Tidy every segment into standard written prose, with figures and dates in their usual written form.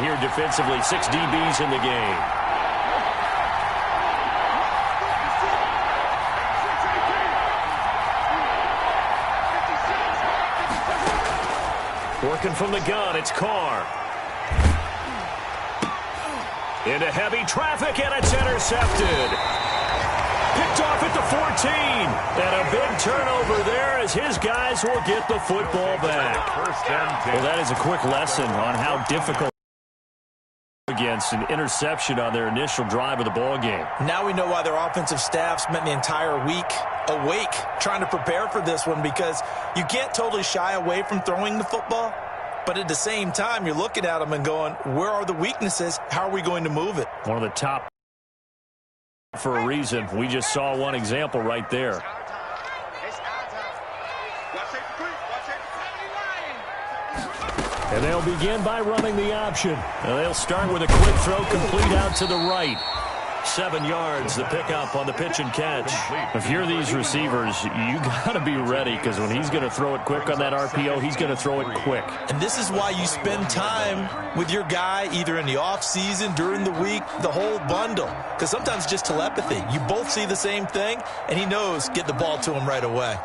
here defensively. 6 DBs in the game. Working from the gun, it's Carr. Into heavy traffic, and it's intercepted. Picked off at the 14. And a big turnover there as his guys will get the football back. Well, that is a quick lesson on how difficult against an interception on their initial drive of the ball game. Now we know why their offensive staff spent the entire week awake trying to prepare for this one, because you can't totally shy away from throwing the football, but at the same time you're looking at them and going, where are the weaknesses? How are we going to move it? One of the top for a reason. We just saw one example right there. And they'll begin by running the option. And they'll start with a quick throw complete out to the right. 7 yards, the pickup on the pitch and catch. If you're these receivers, you got to be ready, because when he's going to throw it quick on that RPO, he's going to throw it quick. And this is why you spend time with your guy either in the offseason, during the week, the whole bundle. Because sometimes it's just telepathy. You both see the same thing, and he knows get the ball to him right away.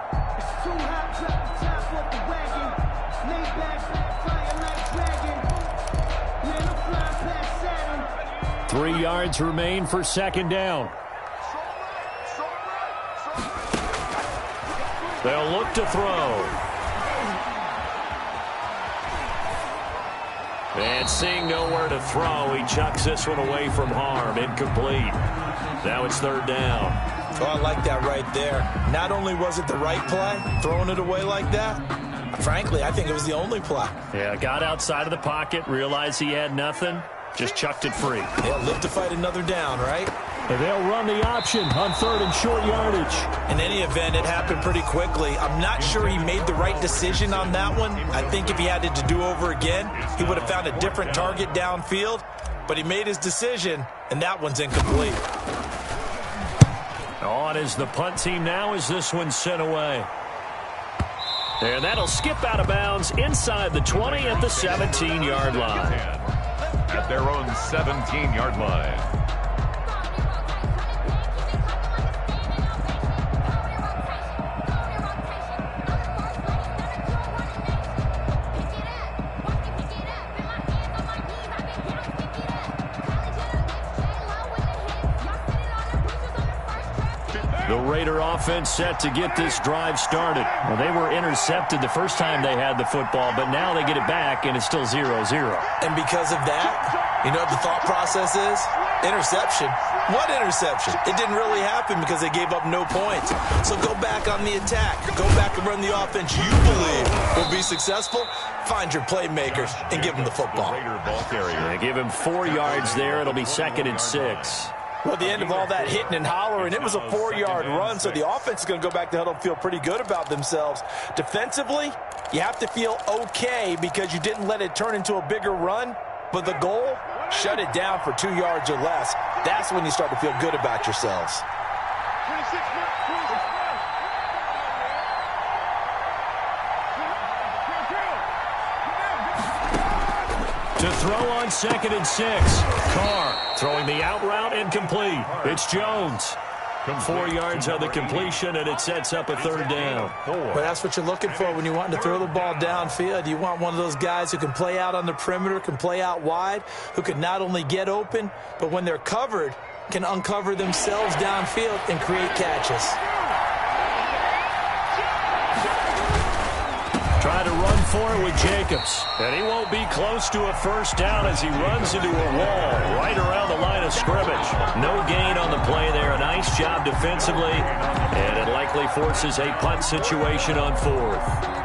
3 yards remain for second down. They'll look to throw. And seeing nowhere to throw, he chucks this one away from harm. Incomplete. Now it's third down. Oh, I like that right there. Not only was it the right play, throwing it away like that, frankly, I think it was the only play. Yeah, got outside of the pocket, realized he had nothing, just chucked it free. They'll live to fight another down, right? And they'll run the option on third and short yardage. In any event, it happened pretty quickly. I'm not sure he made the right decision on that one. I think if he had it to do over again, he would have found a different target downfield. But he made his decision, and that one's incomplete. On is the punt team now as this one's sent away. And that'll skip out of bounds inside the 20 at the 17-yard line. At their own 17-yard line. The Raider offense set to get this drive started. Well, they were intercepted the first time they had the football, but now they get it back, and it's still 0-0. And because of that, you know what the thought process is? Interception. What interception? It didn't really happen because they gave up no points. So go back on the attack. Go back and run the offense you believe will be successful. Find your playmakers and give them the football. They give him 4 yards there. It'll be 2nd and 6. Well, at the end of all that hitting and hollering, it was a 4-yard run, so the offense is going to go back to huddle and feel pretty good about themselves. Defensively, you have to feel okay because you didn't let it turn into a bigger run, but the goal, shut it down for 2 yards or less. That's when you start to feel good about yourselves. To throw on 2nd and 6. Carr throwing the out route incomplete. It's Jones. 4 yards on the completion, and it sets up a third down. Well, that's what you're looking for when you want to throw the ball downfield. You want one of those guys who can play out on the perimeter, can play out wide, who can not only get open, but when they're covered, can uncover themselves downfield and create catches. Try to run for it with Jacobs. And he won't be close to a first down as he runs into a wall right around the line of scrimmage. No gain on the play there. A nice job defensively. And it likely forces a punt situation on 4th.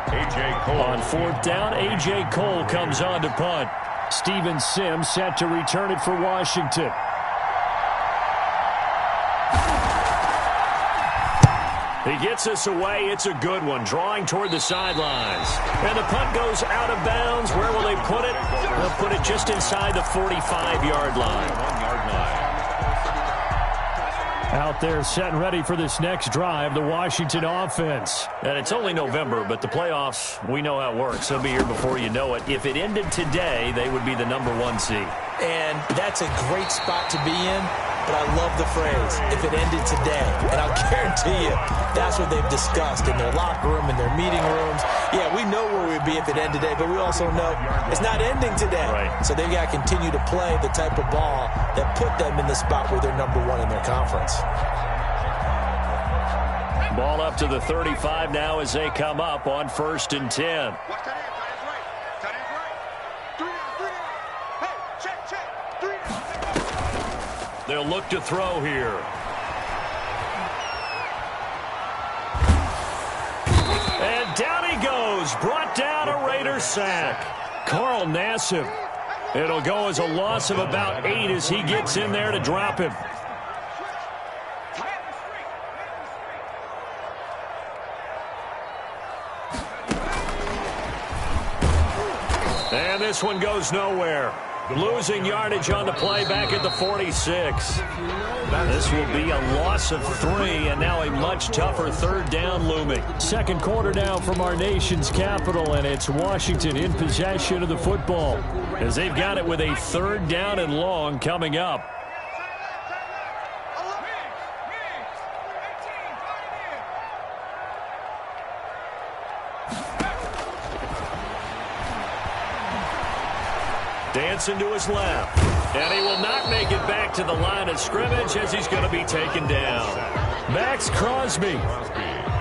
A.J. Cole. On 4th down, A.J. Cole comes on to punt. Steven Sims set to return it for Washington. He gets us away. It's a good one. Drawing toward the sidelines. And the punt goes out of bounds. Where will they put it? They'll put it just inside the 45-yard line. Out there set and ready for this next drive, the Washington offense. And it's only November, but the playoffs, we know how it works. They'll be here before you know it. If it ended today, they would be the #1 seed. And that's a great spot to be in, but I love the phrase, if it ended today. And I'll guarantee you, that's what they've discussed in their locker room, in their meeting rooms. Yeah, we know where we'd be if it ended today, but we also know it's not ending today. Right. So they've got to continue to play the type of ball that put them in the spot where they're #1 in their conference. Ball up to the 35 now as they come up on 1st and 10. They'll look to throw here. And down he goes. Brought down a Raider sack. Carl Nassib. It'll go as a loss of about 8 as he gets in there to drop him. And this one goes nowhere. Losing yardage on the play back at the 46. This will be a loss of 3, and now a much tougher 3rd down looming. Second quarter now from our nation's capital, and it's Washington in possession of the football as they've got it with a 3rd down and long coming up. Dancing to his left. And he will not make it back to the line of scrimmage as he's going to be taken down. Max Crosby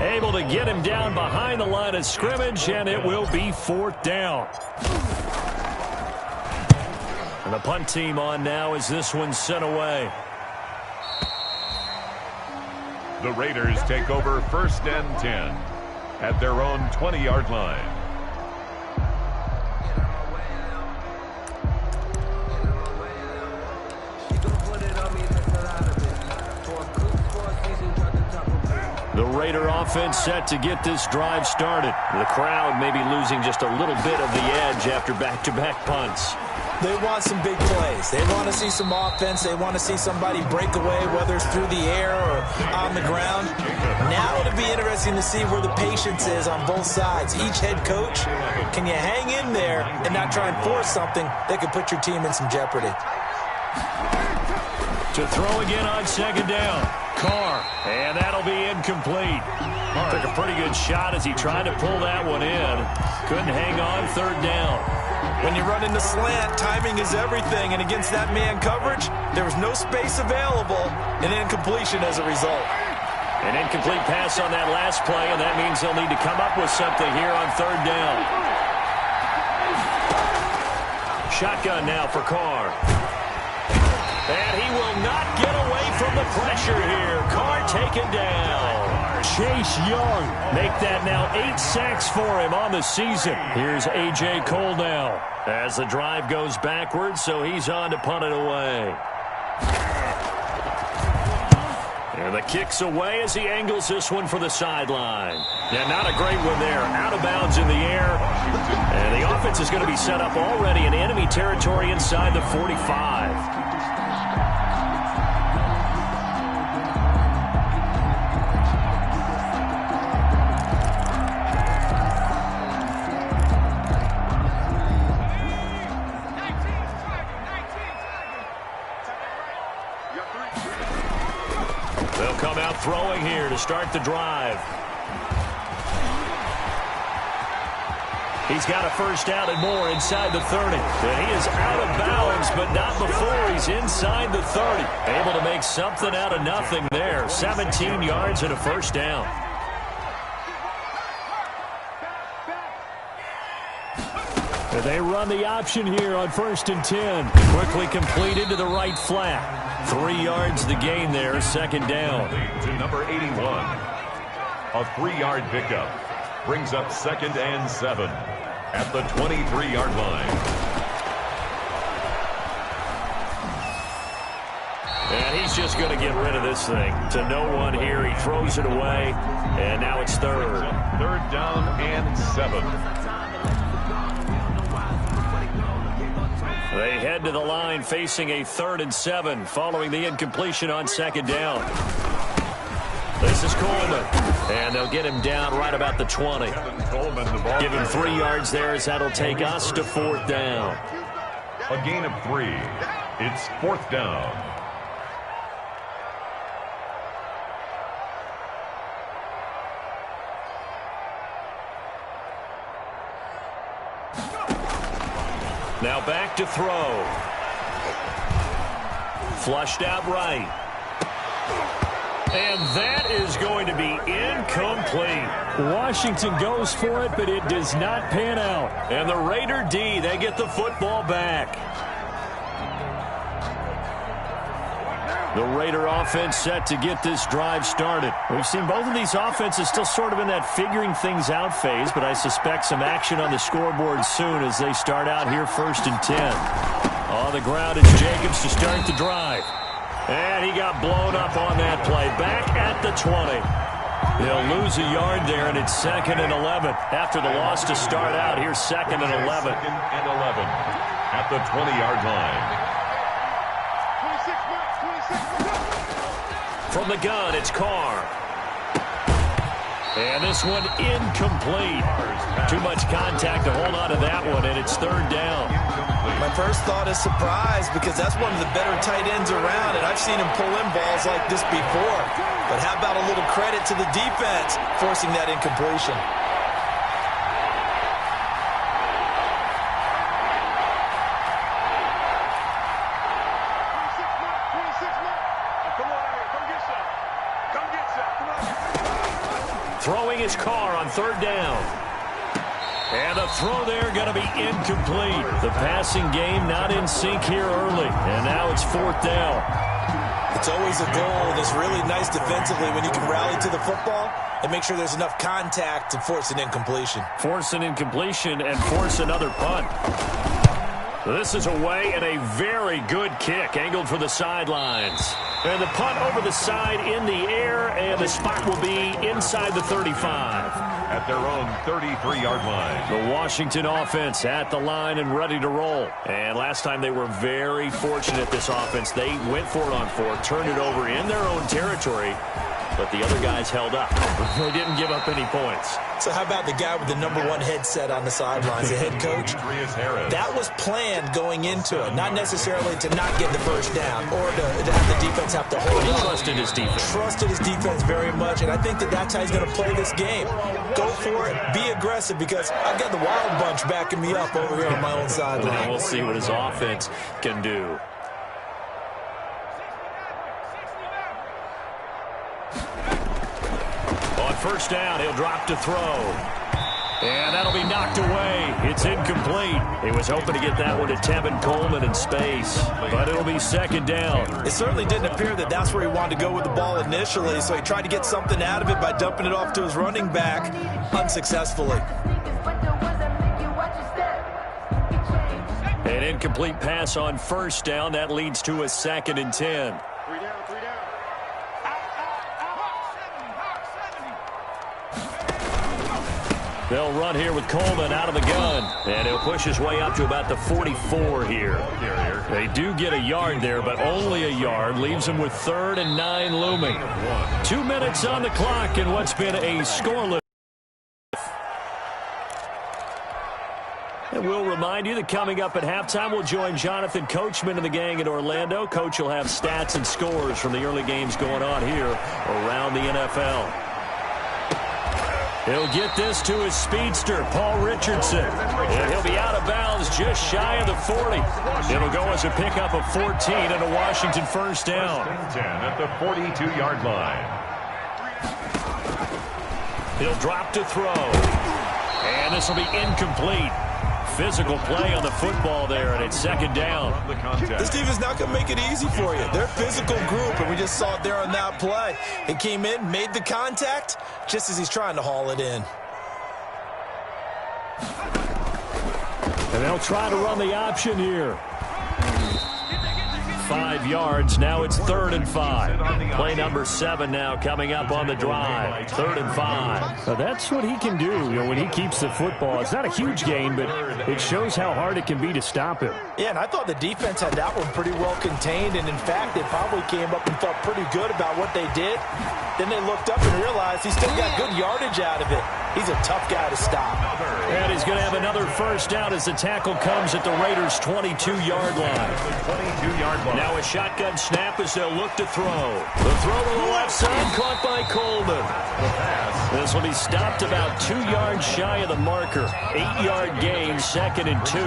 able to get him down behind the line of scrimmage, and it will be 4th down. And the punt team on now as this one's sent away. The Raiders take over 1st and 10 at their own 20-yard line. The Raider offense set to get this drive started. The crowd may be losing just a little bit of the edge after back-to-back punts. They want some big plays. They want to see some offense. They want to see somebody break away, whether it's through the air or on the ground. Now it'll be interesting to see where the patience is on both sides. Each head coach, can you hang in there and not try and force something that could put your team in some jeopardy? To throw again on 2nd down. Carr, and that'll be incomplete. Took a pretty good shot as he tried to pull that one in. Couldn't hang on 3rd down. When you run into slant, timing is everything, and against that man coverage, there was no space available, and incompletion as a result. An incomplete pass on that last play, and that means they'll need to come up with something here on 3rd down. Shotgun now for Carr. And he will not get away from the pressure here. Carr taken down. Chase Young make that now 8 sacks for him on the season. Here's A.J. Cole now as the drive goes backwards, so he's on to punt it away. And the kick's away as he angles this one for the sideline. Yeah, not a great one there. Out of bounds in the air. And the offense is going to be set up already in enemy territory inside the 45. They'll come out throwing here to start the drive. He's got a 1st down and more inside the 30. And he is out of bounds, but not before he's inside the 30. Able to make something out of nothing there. 17 yards and a 1st down. And they run the option here on 1st and 10. Quickly completed to the right flat. 3 yards the gain there, 2nd down. To number 81. A 3-yard pickup brings up 2nd and 7 at the 23-yard line. And he's just going to get rid of this thing. To no one here. He throws it away, and now it's 3rd. 3rd down and 7. They head to the line facing a 3rd and 7 following the incompletion on 2nd down. This is Coleman, and they'll get him down right about the 20. Give him 3 yards there as that'll take us to 4th down. A gain of 3. It's 4th down. Now back to throw. Flushed out right. And that is going to be incomplete. Washington goes for it, but it does not pan out. And the Raider D, they get the football back. The Raider offense set to get this drive started. We've seen both of these offenses still sort of in that figuring things out phase, but I suspect some action on the scoreboard soon as they start out here 1st and 10. On the ground is Jacobs to start the drive. And he got blown up on that play. Back at the 20. They'll lose a yard there, and it's 2nd and 11. After the loss to start out, here's 2nd and 11. 2nd and 11 at the 20-yard line. From the gun, it's Carr. And this one incomplete. Too much contact to hold on to that one, and it's 3rd down. My first thought is surprise because that's one of the better tight ends around, and I've seen him pull in balls like this before. But how about a little credit to the defense forcing that incompletion? Throwing his Carr on 3rd down. And the throw there going to be incomplete. The passing game not in sync here early. And now it's 4th down. It's always a goal, and it's really nice defensively when you can rally to the football and make sure there's enough contact to force an incompletion. Force an incompletion and force another punt. This is away and a very good kick angled for the sidelines. And the punt over the side in the air, and the spot will be inside the 35. At their own 33-yard line. The Washington offense at the line and ready to roll. And last time they were very fortunate, this offense. They went for it on 4th, turned it over in their own territory, but the other guys held up. They didn't give up any points. So how about the guy with the #1 headset on the sidelines, the head coach? That was planned going into it, not necessarily to not get the first down or to have the defense have to hold He on. trusted his defense. Trusted his defense very much, and I think that's how he's going to play this game. Go for it, be aggressive, because I've got the Wild Bunch backing me up over here on my own sideline. We'll see what his offense can do. On 1st down, he'll drop to throw. And that'll be knocked away. It's incomplete. He was hoping to get that one to Tevin Coleman in space, but it'll be 2nd down. It certainly didn't appear that that's where he wanted to go with the ball initially, so he tried to get something out of it by dumping it off to his running back unsuccessfully. An incomplete pass on 1st down. That leads to a 2nd and 10. They'll run here with Coleman out of the gun. And he'll push his way up to about the 44 here. They do get a yard there, but only a yard. Leaves them with 3rd and 9 looming. 2 minutes on the clock in what's been a scoreless. And we'll remind you that coming up at halftime, we'll join Jonathan Coachman and the gang in Orlando. Coach will have stats and scores from the early games going on here around the NFL. He'll get this to his speedster, Paul Richardson. And he'll be out of bounds just shy of the 40. It'll go as a pickup of 14 and a Washington 1st down. 1st and 10 at the 42-yard line. He'll drop to throw. And this will be incomplete. Physical play on the football there, and it's 2nd down. This defense not going to make it easy for you. They're a physical group, and we just saw it there on that play. He came in, made the contact, just as he's trying to haul it in. And they'll try to run the option here. 5 yards. Now it's 3rd and 5. Play number 7 now coming up on the drive. 3rd and 5. Now that's what he can do, when he keeps the football. It's not a huge gain, but it shows how hard it can be to stop him. Yeah, and I thought the defense had that one pretty well contained, and in fact, they probably came up and felt pretty good about what they did. Then they looked up and realized he still got good yardage out of it. He's a tough guy to stop. And he's going to have another first down as the tackle comes at the Raiders' 22-yard line. Now a shotgun snap as they'll look to throw. The throw to the left side, caught by Coleman. This will be stopped about 2 yards shy of the marker. 8-yard gain, 2nd and 2.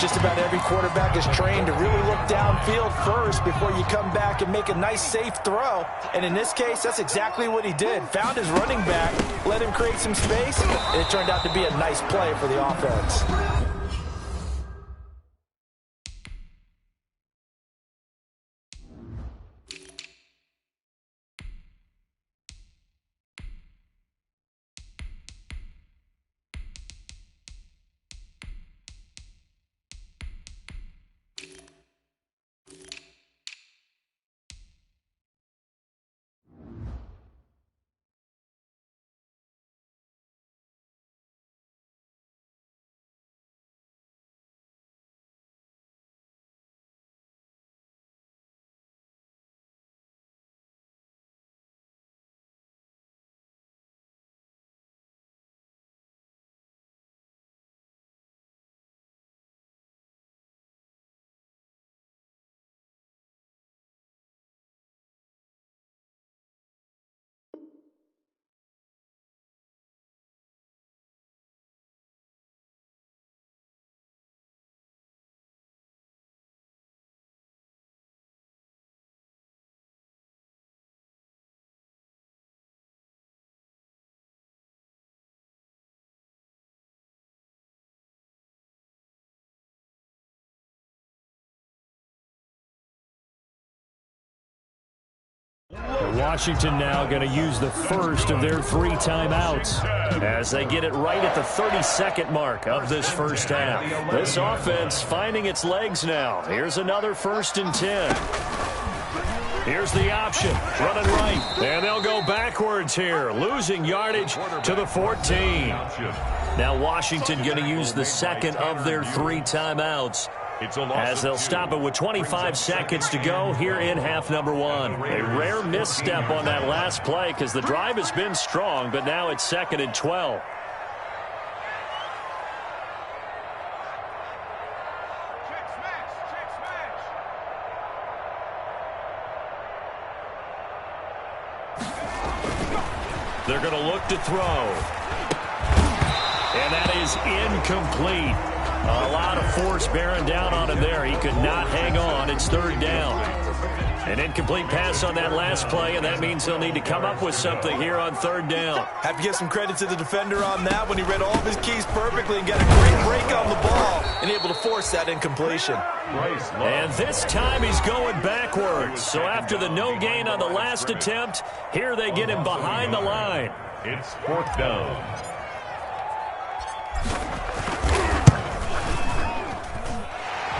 Just about every quarterback is trained to really look downfield first before you come back and make a nice, safe throw. And in this case, that's exactly what he did. Found his running back, let him create some space, and it turned out to be a nice play for the offense. Washington now going to use the first of their 3 timeouts as they get it right at the 32nd mark of this first half. This offense finding its legs now. Here's another 1st and 10. Here's the option, running right, and they'll go backwards here, losing yardage to the 14. Now Washington going to use the second of their 3 timeouts as they'll stop it with 25 seconds to go here in half number 1. A rare misstep on that last play because the drive has been strong, but now it's 2nd and 12. They're going to look to throw. And that is incomplete. A lot of force bearing down on him there. He could not hang on. It's 3rd down. An incomplete pass on that last play, and that means they'll need to come up with something here on 3rd down. Have to give some credit to the defender on that when he read all of his keys perfectly and got a great break on the ball and able to force that incompletion. And this time he's going backwards. So after the no gain on the last attempt, here they get him behind the line. It's 4th down.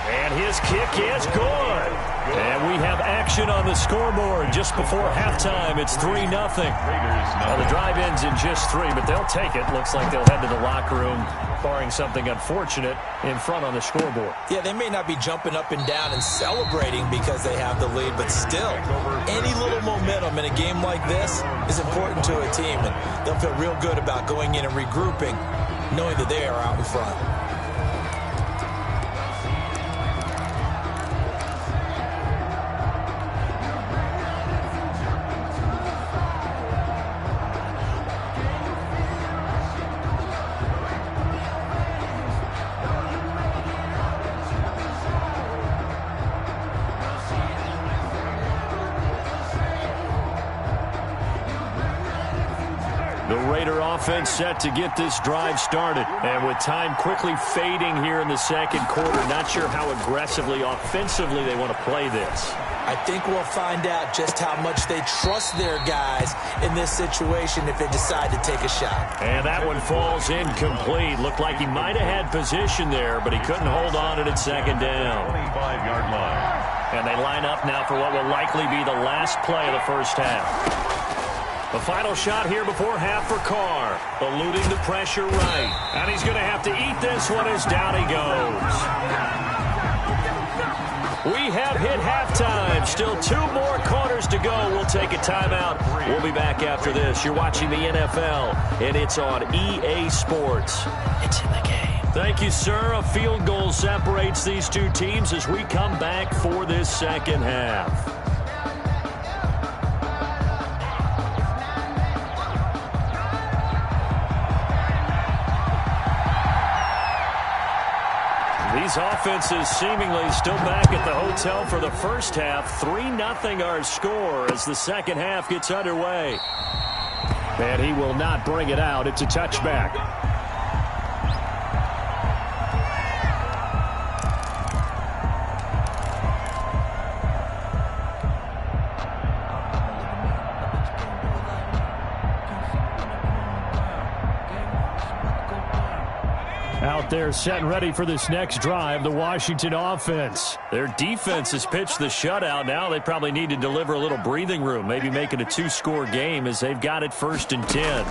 And his kick is good. And we have action on the scoreboard just before halftime. It's 3-0. Well, the drive ends in just 3, but they'll take it. Looks like they'll head to the locker room, barring something unfortunate in front on the scoreboard. Yeah, they may not be jumping up and down and celebrating because they have the lead, but still, any little momentum in a game like this is important to a team, and they'll feel real good about going in and regrouping, knowing that they are out in front. Offense set to get this drive started. And with time quickly fading here in the second quarter, not sure how aggressively, offensively they want to play this. I think we'll find out just how much they trust their guys in this situation if they decide to take a shot. And that one falls incomplete. Looked like he might have had position there, but he couldn't hold on to it at 2nd down. 25-yard line. And And they line up now for what will likely be the last play of the first half. The final shot here before half for Carr. Eluding the pressure right. And he's going to have to eat this one as down he goes. We have hit halftime. Still 2 more quarters to go. We'll take a timeout. We'll be back after this. You're watching the NFL, and it's on EA Sports. It's in the game. Thank you, sir. A field goal separates these two teams as we come back for this second half. These offenses seemingly still back at the hotel for the first half. 3-0 our score as the second half gets underway. And he will not bring it out. It's a touchback. Out there set and ready for this next drive, the Washington offense. Their defense has pitched the shutout. Now they probably need to deliver a little breathing room, maybe make it a 2-score game as they've got it 1st and 10.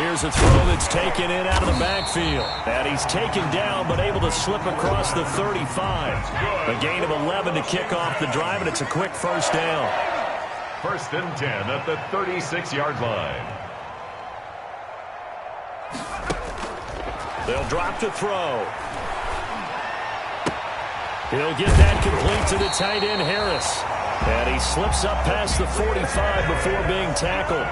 Here's a throw that's taken in out of the backfield. And he's taken down but able to slip across the 35. A gain of 11 to kick off the drive, and it's a quick first down. 1st and 10 at the 36-yard line. They'll drop to throw. He'll get that complete to the tight end, Harris. And he slips up past the 45 before being tackled.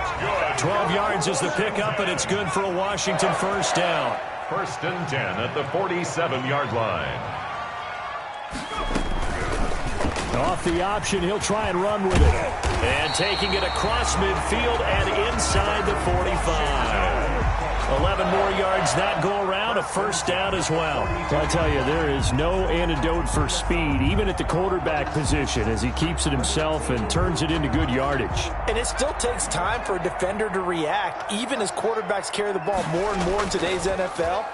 12 yards is the pickup, and it's good for a Washington first down. 1st and 10 at the 47-yard line. Off the option, he'll try and run with it. And taking it across midfield and inside the 45. 11 more yards that go around, a first down as well. I tell you, there is no antidote for speed, even at the quarterback position, as he keeps it himself and turns it into good yardage. And it still takes time for a defender to react, even as quarterbacks carry the ball more and more in today's NFL.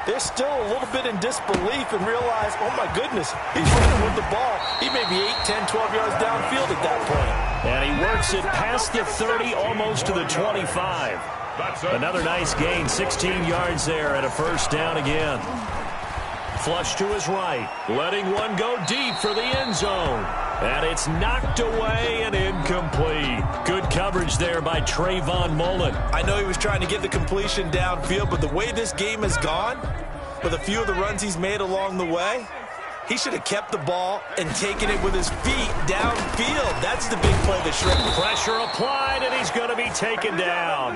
They're still a little bit in disbelief and realize, oh my goodness, he's running with the ball. He may be 8, 10, 12 yards downfield at that point. And he works it past the 30, almost to the 25. Another nice gain, 16 yards there and a first down again. Flush to his right, letting one go deep for the end zone. And it's knocked away and incomplete. Good coverage there by Trayvon Mullen. I know he was trying to get the completion downfield, but the way this game has gone, with a few of the runs he's made along the way, he should have kept the ball and taken it with his feet downfield. That's the big play that shredded. Pressure applied, and he's going to be taken down.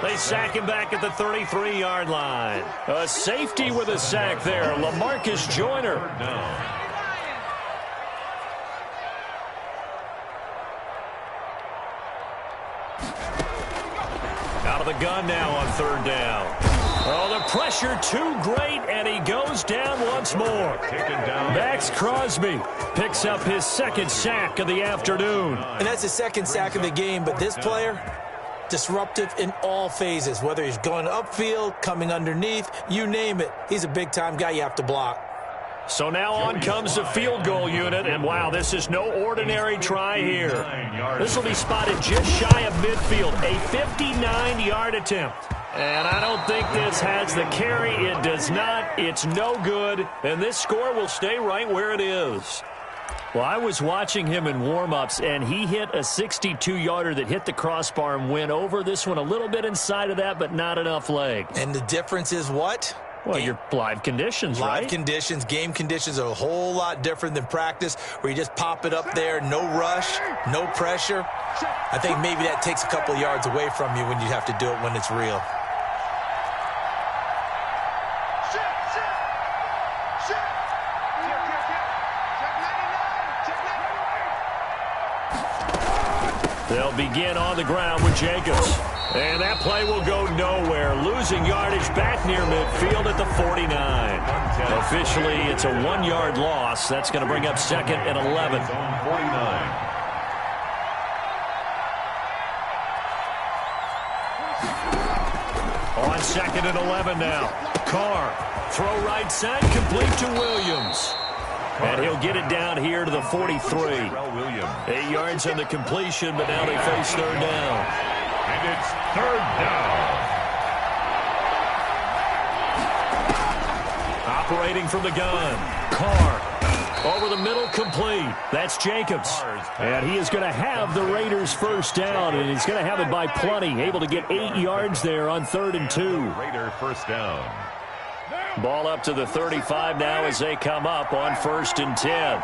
They sack him back at the 33-yard line. A safety with a sack there, LaMarcus Joyner. Out of the gun now on 3rd down. Oh, the pressure too great, and he goes down once more. Max Crosby picks up his 2nd sack of the afternoon. And that's his 2nd sack of the game, but this player, disruptive in all phases, whether he's going upfield, coming underneath, you name it. He's a big-time guy you have to block. So now on comes the field goal unit, and wow, this is no ordinary try here. This will be spotted just shy of midfield, a 59-yard attempt. And I don't think this has the carry. It does not. It's no good. And this score will stay right where it is. Well, I was watching him in warm-ups, and he hit a 62-yarder that hit the crossbar and went over. This one a little bit inside of that, but not enough leg. And the difference is what? Well, your live conditions, right? Live conditions, game conditions are a whole lot different than practice, where you just pop it up there, no rush, no pressure. I think maybe that takes a couple of yards away from you when you have to do it when it's real. They'll begin on the ground with Jacobs. And that play will go nowhere. Losing yardage back near midfield at the 49. Officially, it's a 1-yard loss. That's going to bring up 2nd and 11. On 2nd and 11 now. Carr, throw right side, complete to Williams. And he'll get it down here to the 43. 8 yards on the completion, but now they face third down. And it's third down. Operating from the gun. Carr. Over the middle, complete. That's Jacobs. And he is going to have the Raiders first down, and he's going to have it by plenty. Able to get 8 yards there on 3rd and 2. Raider first down. Ball up to the 35 now as they come up on 1st and 10.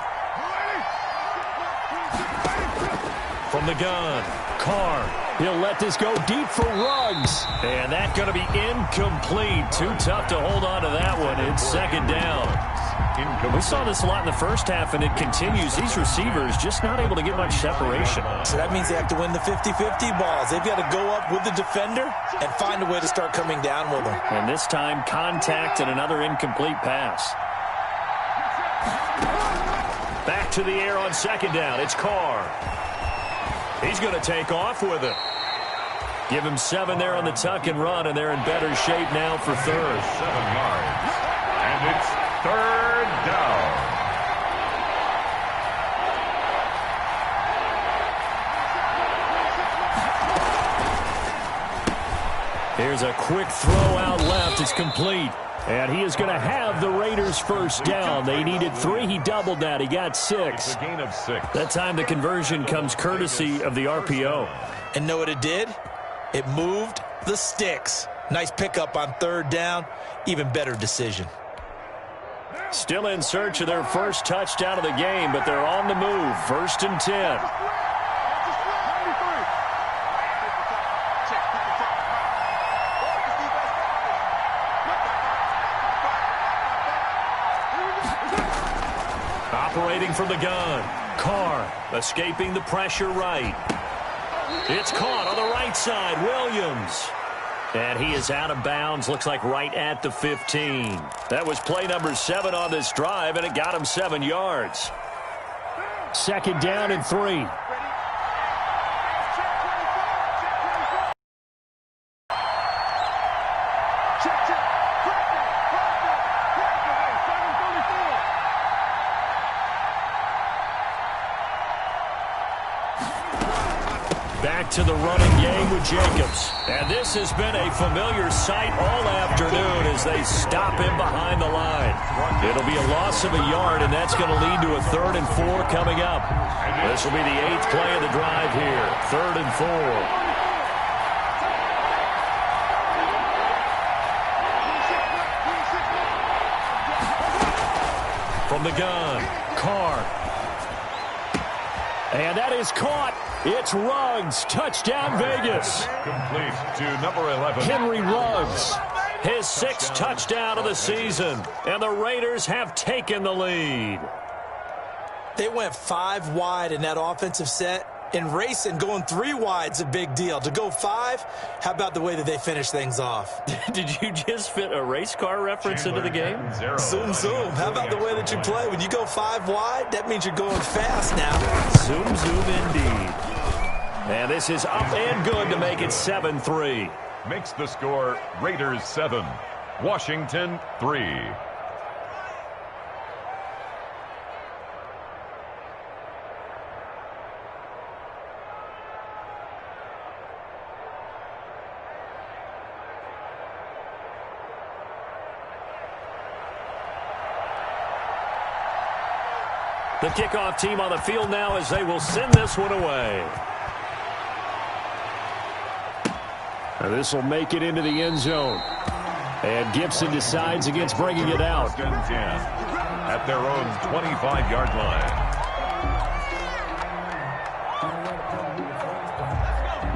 From the gun, Carr. He'll let this go deep for Ruggs. And that's going to be incomplete. Too tough to hold on to that one. It's 2nd down. We saw this a lot in the first half, and it continues. These receivers just not able to get much separation. So that means they have to win the 50-50 balls. They've got to go up with the defender and find a way to start coming down with them. And this time, contact and another incomplete pass. Back to the air on 2nd down. It's Carr. He's going to take off with it. Give him 7 there on the tuck and run, and they're in better shape now for 3rd. 7 yards. And it's 3rd down. Here's a quick throw out left. It's complete. And he is going to have the Raiders first down. They needed 3. He doubled that. He got 6. It's a gain of 6. That time the conversion comes courtesy of the RPO. And know what it did? It moved the sticks. Nice pickup on 3rd down. Even better decision. Still in search of their first touchdown of the game, but they're on the move. 1st and 10. Operating from the gun. Carr escaping the pressure right. It's caught on the right side. Williams. And he is out of bounds. Looks like right at the 15. That was play number 7 on this drive, and it got him 7 yards. 2nd down and 3. Back to the running game with Jacobs. And this has been a familiar sight all afternoon as they stop him behind the line. It'll be a loss of a yard, and that's going to lead to a 3rd and 4 coming up. This will be the 8th play of the drive here. 3rd and 4. From the gun, Carr. And that is caught. It's Ruggs. Touchdown, Vegas. Complete to number 11. Henry Ruggs. His 6th touchdown of the season. And the Raiders have taken the lead. They went 5 wide in that offensive set. And racing, going 3 wide's a big deal. To go 5, how about the way that they finish things off? Did you just fit a race car reference into the game? Zoom, zoom. How about the way that you play? When you go 5 wide, that means you're going fast now. Zoom, zoom indeed. And this is up and good to make it 7-3. Makes the score Raiders 7, Washington 3. The kickoff team on the field now as they will send this one away. And this will make it into the end zone. And Gibson decides against bringing it out. 10 at their own 25-yard line.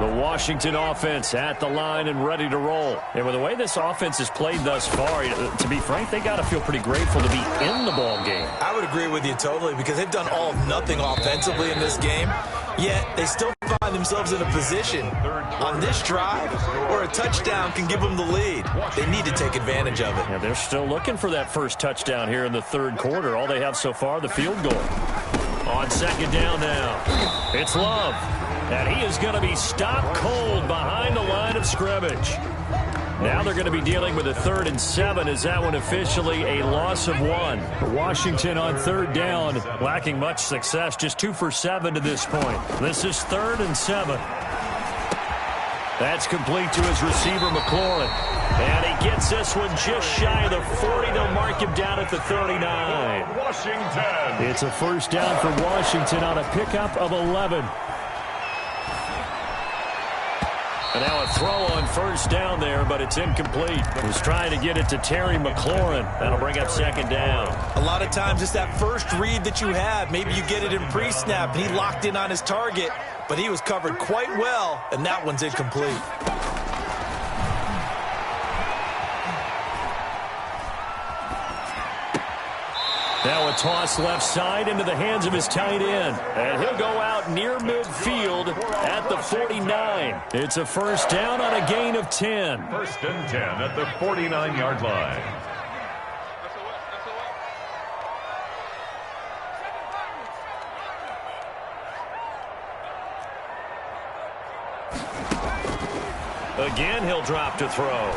The Washington offense at the line and ready to roll. And with the way this offense has played thus far, to be frank, they got to feel pretty grateful to be in the ball game. I would agree with you totally because they've done all of nothing offensively in this game, yet they still find themselves in a position on this drive where a touchdown can give them the lead. They need to take advantage of it. Yeah, they're still looking for that first touchdown here in the 3rd quarter. All they have so far, the field goal. On 2nd down now, it's Love. And he is going to be stopped cold behind the line of scrimmage. Now they're going to be dealing with a 3rd and 7 as that one officially a loss of 1. Washington on 3rd down, lacking much success, just 2 for 7 to this point. This is 3rd and 7. That's complete to his receiver, McLaurin. And he gets this one just shy of the 40. They'll mark him down at the 39. Washington. It's a first down for Washington on a pickup of 11. And now a throw on first down there, but it's incomplete. Was trying to get it to Terry McLaurin. That'll bring up 2nd down. A lot of times it's that first read that you have. Maybe you get it in pre-snap, and he locked in on his target, but he was covered quite well, and that one's incomplete. Now a toss left side into the hands of his tight end. And he'll go out near midfield at the 49. It's a first down on a gain of 10. 1st and 10 at the 49-yard line. Again, he'll drop to throw.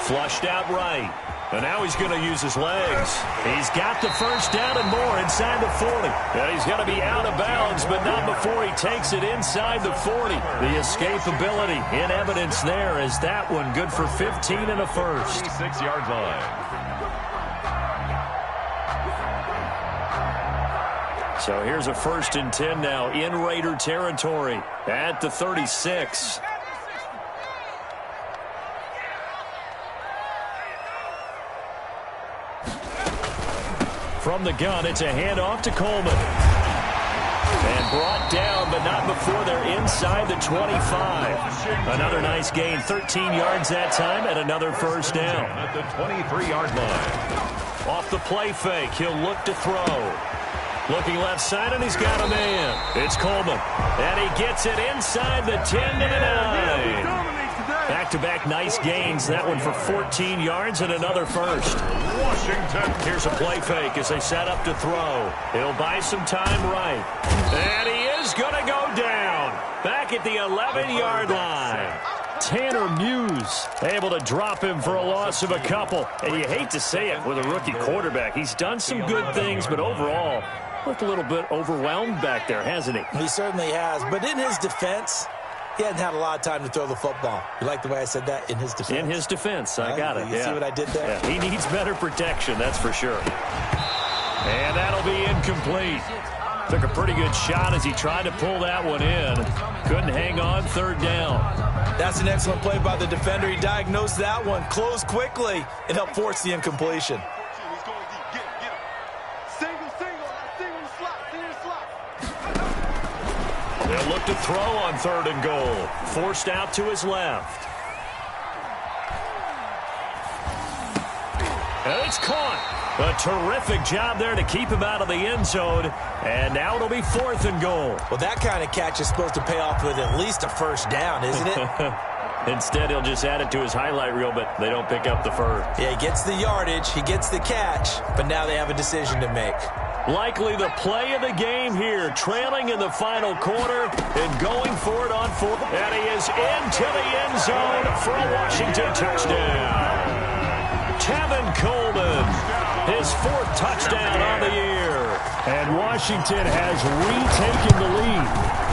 Flushed out right. And now he's going to use his legs. He's got the first down and more inside the 40. And he's going to be out of bounds, but not before he takes it inside the 40. The escapability in evidence there as that one good for 15 and a first. 36-yard line. So here's a 1st and 10 now in Raider territory at the 36. From the gun, it's a handoff to Coleman. And brought down, but not before they're inside the 25. Another nice gain, 13 yards that time, and another first down. At the 23-yard line. Off the play fake, he'll look to throw. Looking left side, and he's got a man. It's Coleman. And he gets it inside the 10 to the 9. Back-to-back nice gains. That one for 14 yards and another first. Washington. Here's a play fake as they set up to throw. He'll buy some time right. And he is going to go down. Back at the 11-yard line. Tanner Muse able to drop him for a loss of a couple. And you hate to say it with a rookie quarterback. He's done some good things, but overall, looked a little bit overwhelmed back there, hasn't he? He certainly has. But in his defense, he hadn't had a lot of time to throw the football. You like the way I said that? In his defense? In his defense. I got it. You see what I did there? Yeah, he needs better protection, that's for sure. And that'll be incomplete. Took a pretty good shot as he tried to pull that one in. Couldn't hang on, 3rd down. That's an excellent play by the defender. He diagnosed that one, closed quickly, and helped force the incompletion. They'll look to throw on 3rd and goal. Forced out to his left. And it's caught. A terrific job there to keep him out of the end zone. And now it'll be 4th and goal. Well, that kind of catch is supposed to pay off with at least a first down, isn't it? Instead, he'll just add it to his highlight reel, but they don't pick up the first. Yeah, he gets the yardage, he gets the catch, but now they have a decision to make. Likely the play of the game here, trailing in the final quarter and going for it on 4th. And he is into the end zone for a Washington touchdown. Tevin Coleman, his 4th touchdown on the year. And Washington has retaken the lead.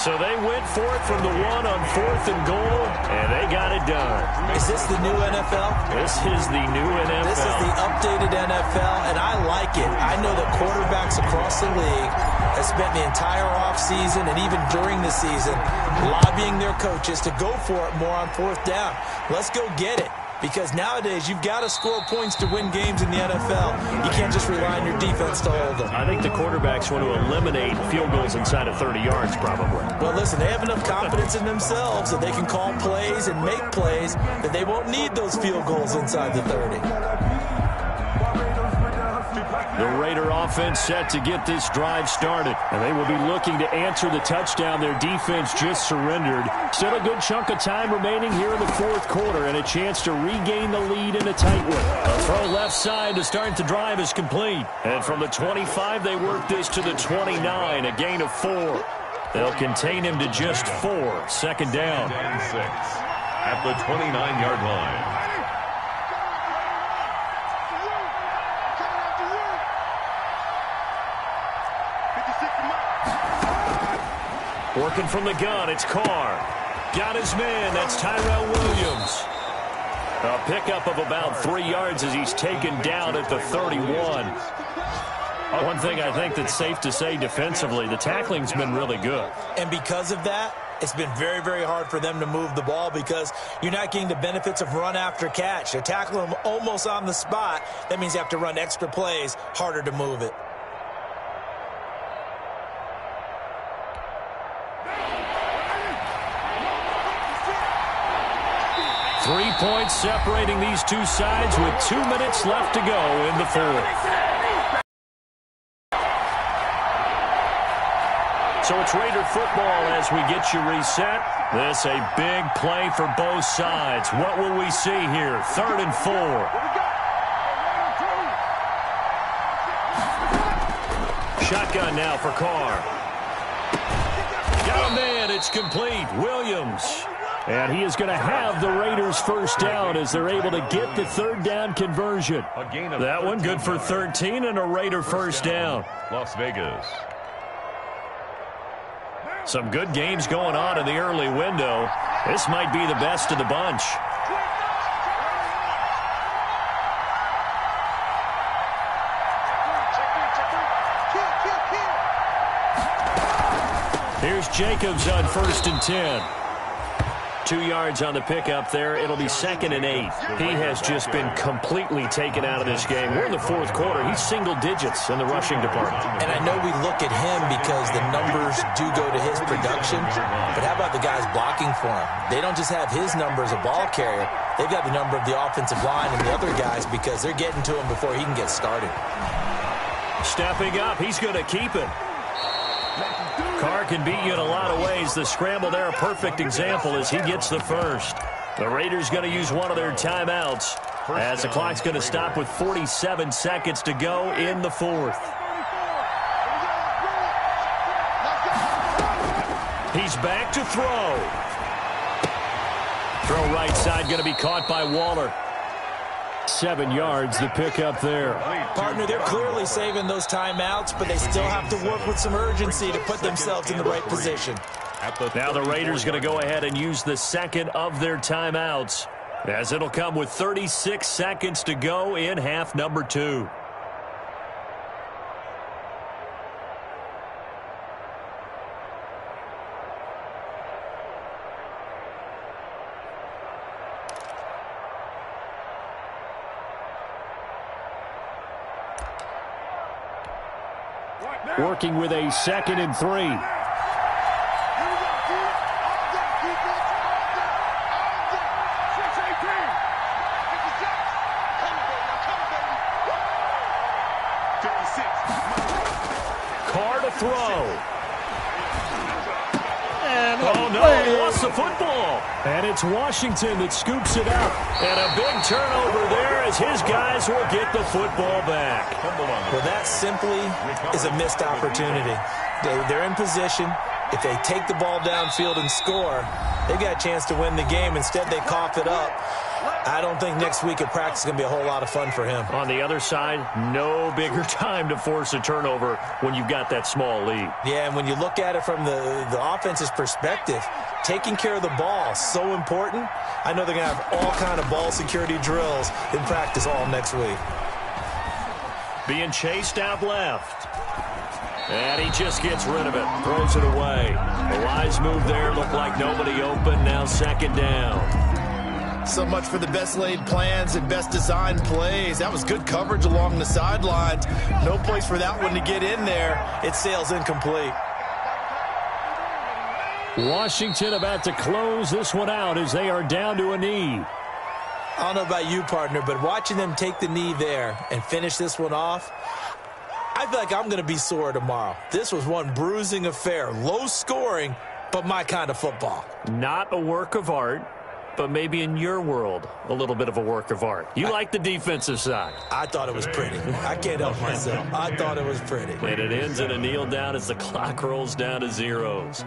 So they went for it from the 1 on 4th and goal, and they got it done. Is this the new NFL? This is the new NFL. This is the updated NFL, and I like it. I know that quarterbacks across the league have spent the entire offseason and even during the season lobbying their coaches to go for it more on 4th down. Let's go get it. Because nowadays, you've got to score points to win games in the NFL. You can't just rely on your defense to hold them. I think the quarterbacks want to eliminate field goals inside of 30 yards, probably. Well, listen, they have enough confidence in themselves that they can call plays and make plays that they won't need those field goals inside the 30. The Raider offense set to get this drive started. And they will be looking to answer the touchdown their defense just surrendered. Still a good chunk of time remaining here in the 4th quarter and a chance to regain the lead in a tight one. A throw left side to start the drive is complete. And from the 25, they work this to the 29, a gain of 4. They'll contain him to just 4. 2nd down. And 6. at the 29-yard line. Working from the gun, it's Carr. Got his man, that's Tyrell Williams. A pickup of about 3 yards as he's taken down at the 31. One thing I think that's safe to say defensively, the tackling's been really good. And because of that, it's been very, very hard for them to move the ball because you're not getting the benefits of run after catch. They're tackling them almost on the spot. That means you have to run extra plays, harder to move it. Three points separating these two sides with 2 minutes left to go in the fourth. So it's Raider football as we get you reset. This a big play for both sides. What will we see here? 3rd and 4. Shotgun now for Carr. Got a man. It's complete. Williams. And he is going to have the Raiders first down as they're able to get the 3rd down conversion. That one good for 13 and a Raider first down. Las Vegas. Some good games going on in the early window. This might be the best of the bunch. Here's Jacobs on 1st and 10. 2 yards on the pickup there. It'll be 2nd and 8. He has just been completely taken out of this game. We're in the 4th quarter. He's single digits in the rushing department. And I know we look at him because the numbers do go to his production. But how about the guys blocking for him? They don't just have his number as a ball carrier. They've got the number of the offensive line and the other guys because they're getting to him before he can get started. Stepping up. He's going to keep it. Carr can beat you in a lot of ways. The scramble there, a perfect example as he gets the first. The Raiders going to use one of their timeouts as the clock's going to stop with 47 seconds to go in the 4th. He's back to throw. Throw right side going to be caught by Waller. 7 yards, the pickup there. Partner, they're clearly saving those timeouts, but they still have to work with some urgency to put themselves in the right position. Now the Raiders going to go ahead and use the 2nd of their timeouts, as it'll come with 36 seconds to go in half number 2. Working with a 2nd and 3. Carr to throw. Oh, no, he lost the football. And it's Washington that scoops it up. And a big turnover there as his guys will get the football back. Well, that simply is a missed opportunity. They're in position. If they take the ball downfield and score, they've got a chance to win the game. Instead, they cough it up. I don't think next week at practice is going to be a whole lot of fun for him. On the other side, no bigger time to force a turnover when you've got that small lead. Yeah, and when you look at it from the offense's perspective, taking care of the ball is so important. I know they're going to have all kind of ball security drills in practice all next week. Being chased out left. And he just gets rid of it, throws it away. A wise move there, looked like nobody open, now 2nd down. So much for the best laid plans and best designed plays. That was good coverage along the sidelines. No place for that one to get in there. It sails incomplete. Washington about to close this one out as they are down to a knee. I don't know about you, partner, but watching them take the knee there and finish this one off, I feel like I'm going to be sore tomorrow. This was one bruising affair. Low scoring, but my kind of football. Not a work of art, but maybe in your world, a little bit of a work of art. You like the defensive side. I thought it was pretty. I can't help myself. I thought it was pretty. And it ends in a kneel down as the clock rolls down to zeros.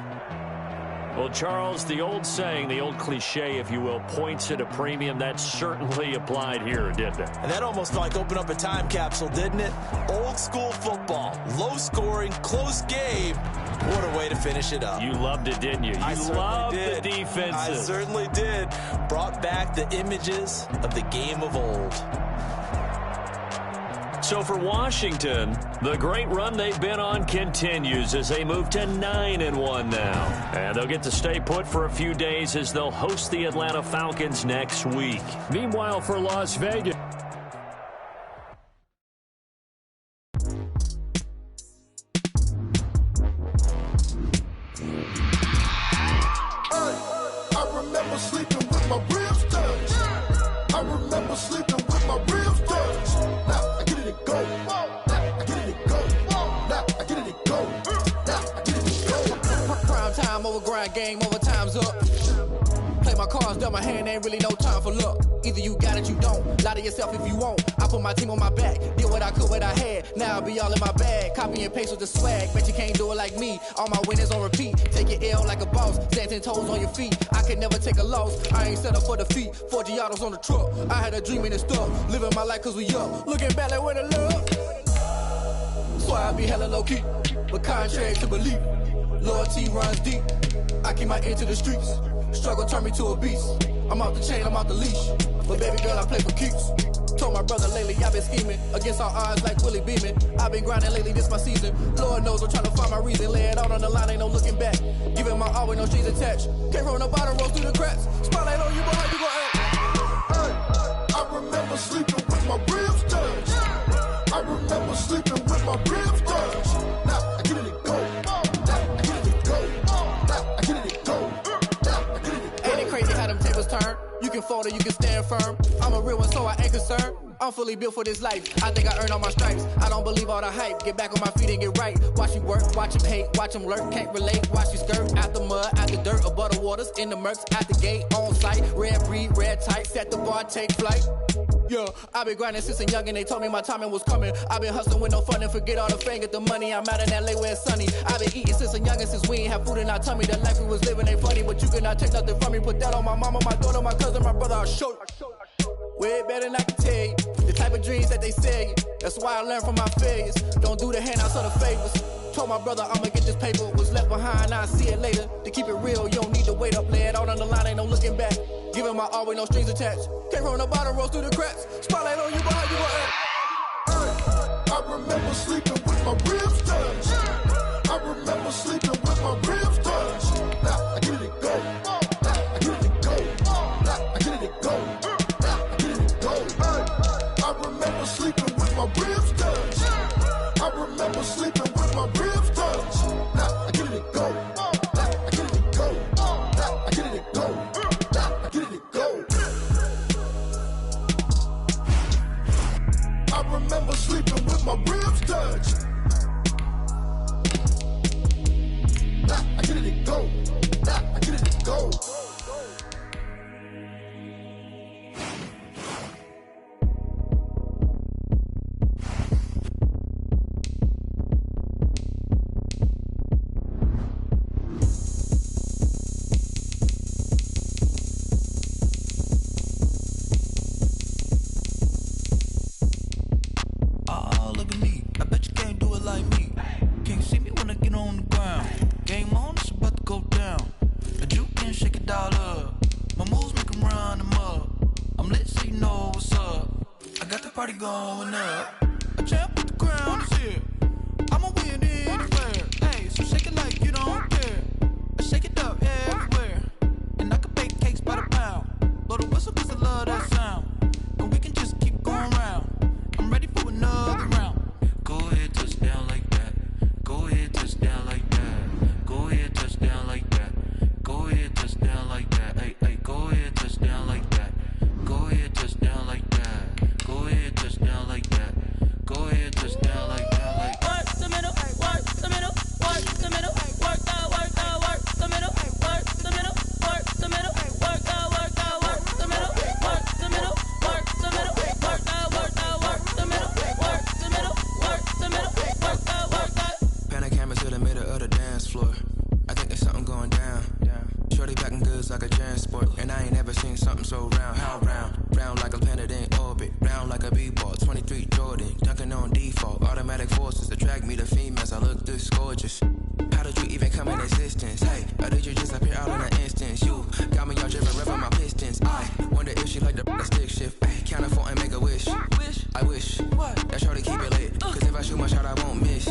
Well, Charles, the old saying, the old cliche, if you will, points at a premium, that certainly applied here, didn't it? And that almost like opened up a time capsule, didn't it? Old school football, low scoring, close game. What a way to finish it up. You loved it, didn't you? You loved the defenses. I certainly did. Brought back the images of the game of old. So for Washington, the great run they've been on continues as they move to 9-1 now. And they'll get to stay put for a few days as they'll host the Atlanta Falcons next week. Meanwhile, for Las Vegas, I remember sleeping with my ribs touched. I remember sleeping with my ribs touched. Now I get it and go. Now I get it and go. Now I get it and go. Now I get it and go. Prime time over grind game, over time's up. Play my cards, dealt my hand, ain't really no time for luck. Either you got it, you don't. Lie to yourself if you won't. I put my team on my back, did what I could, what I had. Now I'll be all in my bag. Copy and paste with the swag. Bet you can't do it like me. All my winners on repeat. Take your L like a boss. Stand 10 toes on your feet. I can never take a loss. I ain't set up for defeat. 4 Giottos on the truck. I had a dream and it's stuff. Living my life cause we up. Looking back like where the love. So I be hella low key. But contrary to belief, loyalty runs deep. I keep my ear to the streets. Struggle turned me to a beast. I'm out the chain, I'm out the leash. But baby girl, I play for keeps. Told my brother lately, I've been scheming against all odds like Willie Beeman. I've been grinding lately, this my season. Lord knows I'm trying to find my reason. Lay it out on the line, ain't no looking back. Giving my all with no strings attached. Can't roll no bottom, roll through the cracks. Spotlight on you, but how you gon' act? I remember sleeping with my ribs touched. I remember sleeping with my ribs touched. Now I get it and go. Now I get it and go. Now I get it and go. Now I get it and go. Ain't it crazy how them tables turn? You can fold or you can stand firm. I'm a real one, so I ain't concerned. I'm fully built for this life. I think I earned all my stripes. I don't believe all the hype. Get back on my feet and get right. Watch you work, watch him hate, watch him lurk. Can't relate, watch you skirt. Out the mud, out the dirt, above the waters, in the murks, out the gate, on site. Red breed, red tight, set the bar, take flight. Yeah, I been grinding since a young and they told me my timing was coming. I been hustling with no fun and forget all the fame, get the money. I'm out in LA where it's sunny. I been eating since a young and since we ain't have food in our tummy. The life we was living ain't funny, but you cannot take nothing from me. Put that on my mama, my daughter, my cousin, my brother, I'll show you. Way better than I can tell you. The type of dreams that they sell you. That's why I learned from my failures. Don't do the handouts or the favors. Told my brother I'ma get this paper. Was left behind, I'll see it later. To keep it real, you don't need to wait up. Lay it out on the line, ain't no looking back. Giving my all with no strings attached. Can't roll no bottom, roll through the cracks. Spotlight on you, but how you gon' act? I remember sleeping with my ribs touched. I remember sleeping with my ribs touched. Now I get it and go. Now I get it and go. Now I get it and go. Now I get it and go. I remember sleeping with my ribs touched. I remember sleeping with my ribs touched. Now I get it and go. Now I get it and go. Now I get it and go. Now I get it and go. I remember sleeping with my ribs touched. Now I get it and go. Now I get it and go. Going up, a champ with the crown is here. I'ma win anywhere. Hey, so shake it like you don't care. I shake it up everywhere, and I can bake cakes by the pound. Blow the whistle 'cause I love that sound, and we can just keep going round. I'm ready for another round. Go ahead, touch down like that. Go ahead, touch down like that. Go ahead, touch down like that. Go ahead, touch down like that. Hey, hey, go ahead, touch down like that. Go ahead, touch down like that. Go ahead, touch down like that. just gorgeous. How did you even come in existence? Hey, or did you just appear out in an instance? You got me all driven, revving my pistons. I wonder if she like the stick shift. Ay, count it for and make a wish. I wish that shorty keep it lit. Cause if I shoot my shot, I won't miss.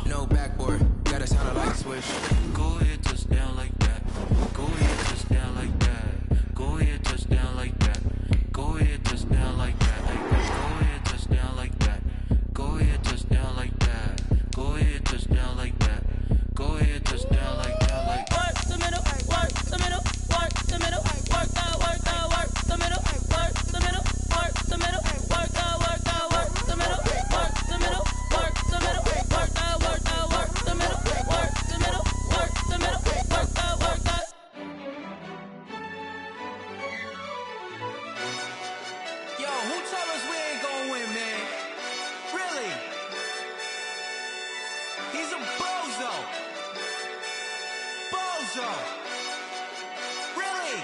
No backboard, gotta sound like a switch. Go ahead, touch down like that. Go ahead, touch down like that. Go ahead, touch down like that. Go ahead, touch down like that. Go ahead, touch down like that. Go ahead, touch down like that. Go ahead, touch down like that. Go ahead, touch down like that. Like work the middle, work the middle, work the middle, work the middle, work the middle, work the middle, work the middle, work the middle, work the middle, work the middle, work the middle, work the middle, work the. Yo, who told us we ain't gonna win, man? Really? He's a bozo. Bozo. Really?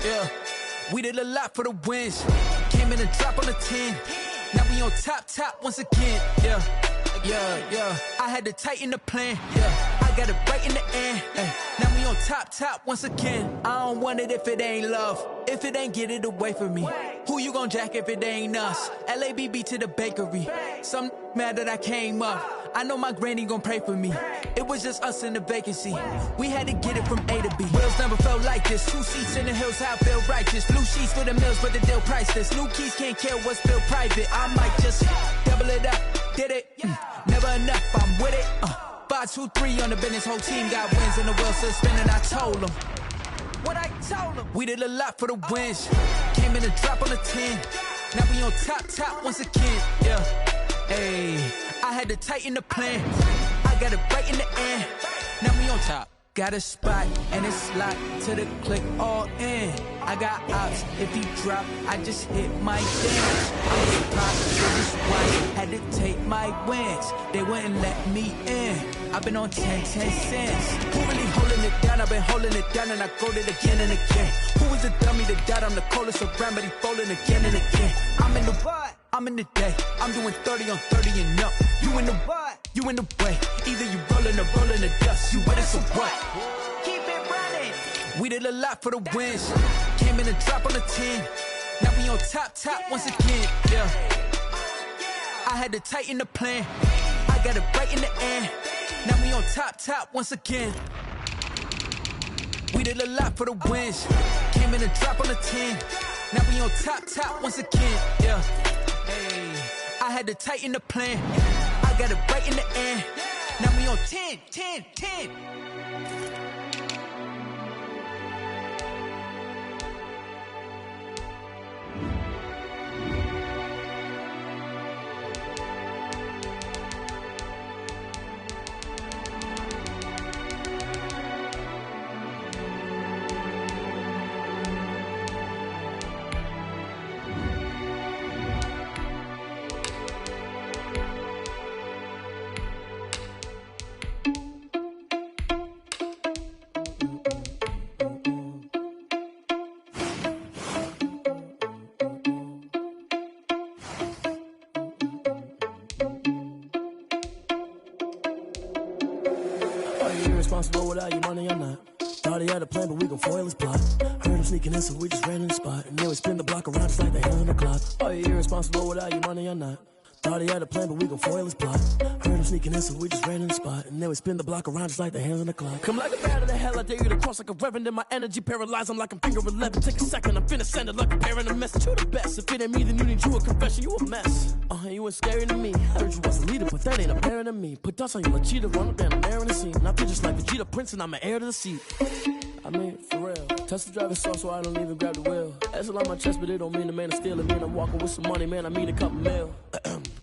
Yeah, we did a lot for the wins. Came in and drop on the 10. Now we on top once again. Yeah. I had to tighten the plan. Yeah, I got it right in the end. Now we on top once again. I don't want it if it ain't love. If it ain't, get it away from me. Who you gon' jack if it ain't us? LABB to the bakery. Some mad that I came up. I know my granny gon' pray for me. It was just us in the vacancy. We had to get it from A to B. Wheels never felt like this. 2 seats in the hills, how I feel righteous. Blue sheets for the mills, but the deal priceless. New keys can't care what's still private. I might just double it up. Did it? Never enough, I'm with it. 5, 2, 3 on the business. Whole team got wins and the wheels still spinning. I told them what I told them. We did a lot for the wins. Came in and drop on the 10. Now we on top once again. Yeah. Hey, I had to tighten the plan. I got it right in the end. Now we on top. Got a spot and it's locked to the click all in. I got ops, if he drop, I just hit my dance. I was popped, just watch, had to take my wins. They wouldn't let me in. I've been on 10 cents. Who really holding it down? I've been holding it down and I go it again and again. Who is the dummy that died? I'm the coldest around, but he folding again and again. I'm in the what? I'm in the day. I'm doing 30 on 30 and up. You in the what? You in the way. Either you rolling or rolling the dust. You with us or what? Keep it running. We did a lot for the wins. Came in and drop on the 10. Now we on top once again. Yeah. I had to tighten the plan. I got it right in the end. Now we on top once again. We did a lot for the wins. Came in and drop on the 10. Now we on top once again. Yeah. Hey, I had to tighten the plan. I got it right in the end. Now we on 10. Responsible without your money or not. Thought he had a plan, but we gon' foil his plot. Heard him sneaking in, so we just ran in the spot. And then we spin the block around just like the hands on the clock. Are you irresponsible without your money or not? Thought he had a plan, but we gon' foil his plot. Heard him sneaking in, so we just ran in the spot. And then we spin the block around just like the hands on the clock. Come like a bat of the hell, I dare you to cross like a reverend. In my energy paralyzed, I'm like I'm finger 11. Take a second, I'm finna send it like a parent a message. You the best, if it ain't me, then you need you a confession. You a mess. You ain't scary to me. Heard you was a leader, but that ain't apparent to me. Put dust on you like cheetah, run up down the air in the scene. And I feel just like Vegeta Prince, and I'm an heir to the seat. I mean, for real. Touch the driver's soft, so I don't even grab the wheel. That's on my chest, but it don't mean the man is stealing. Man, I'm walking with some money, man, I mean a couple mil.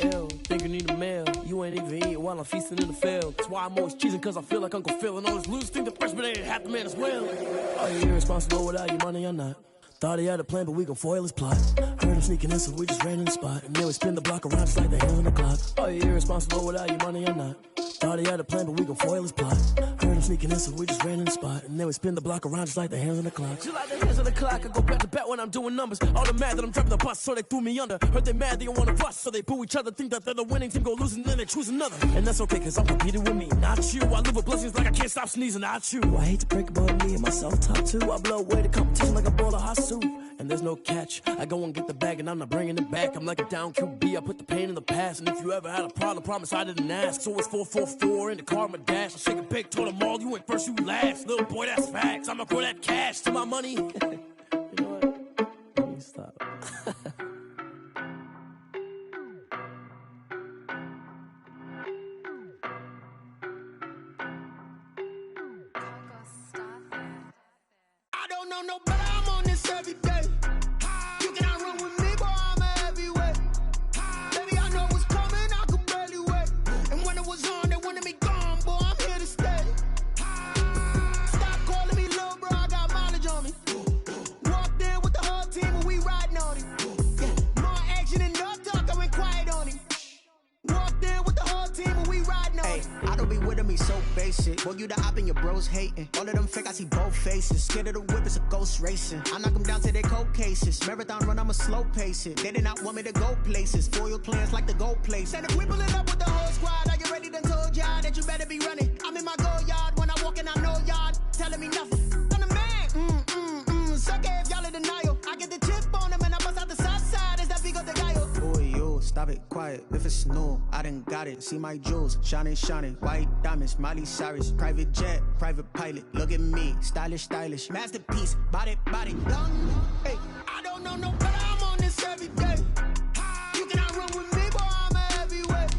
Ew, think you need a meal. You ain't even eating while I'm feasting in the field. That's why I'm always cheesing, cause I feel like Uncle Phil. And all those losers think the freshman ain't half the man as well. Are you irresponsible without your money or not? Thought he had a plan, but we gon' foil his plot. Heard him sneaking in, so we just ran in the spot. And then we spin the block around just like the hands on the clock. Are you irresponsible without your money or not? Thought he had a plan, but we gon' foil his plot. Heard Heard him sneaking in, so we just ran in the spot. And then we spin the block around just like the hands on the clock. Just like the hands on the clock, I go back to back when I'm doing numbers. All the mad that I'm driving the bus, so they threw me under. Heard they mad, they don't want to bust, so they boo each other. Think that they're the winning team, go losing, then they choose another. And that's okay, cause I'm competing with me, not you. I live with blessings like I can't stop sneezing, not you. I hate to break about me and my self-talk too. I blow away the competition like a bowl of hot soup. And there's no catch. I go and get the bag and I'm not bringing it back. I'm like a down QB, I put the pain in the past. And if you ever had a problem, promise I didn't ask. So it's 444 in the car, my dash. I shake a big, told them all, you ain't first, you last. Little boy, that's facts. I'ma grow that cash to my money. You know what? Let me stop. I don't know no better, I'm on this every day. You cannot run with me, boy, I'm a heavyweight. Baby, I know what's coming, I could barely wait. And when it was on, they wanted me gone, boy, I'm here to stay. Stop calling me little bro, I got mileage on me. Walked in with the whole team and we riding on him. Yeah, more action and no talk, I went quiet on him. Walked in with the whole team and we riding on him. I don't be with me so basic. Boy, you the op and your bros hating. All of them fake, I see both faces. Scared of the whip, it's a ghost racing. I knock them down to their cold cases. Marathon run, I'ma slow pace it. They did not want me to go places. Foil plans like the gold place. And if we pulling up with the whole squad, are you ready? Done told y'all that you better be running. I'm in my go yard. When I walk in, I know y'all telling me nothing. I'm the man. Suck it if y'all in denial. I get the chip on them and I bust out the south side. Is that big of the guy? Boy, yo, stop it, quiet. If it's new, I done got it. See my jewels, shining, shining. White diamonds, Miley Cyrus. Private jet, private pilot. Look at me, stylish, stylish. Masterpiece, body, young. Hey, I don't know no better, I'm on this every day. You cannot run with me, boy, I'm a heavyweight.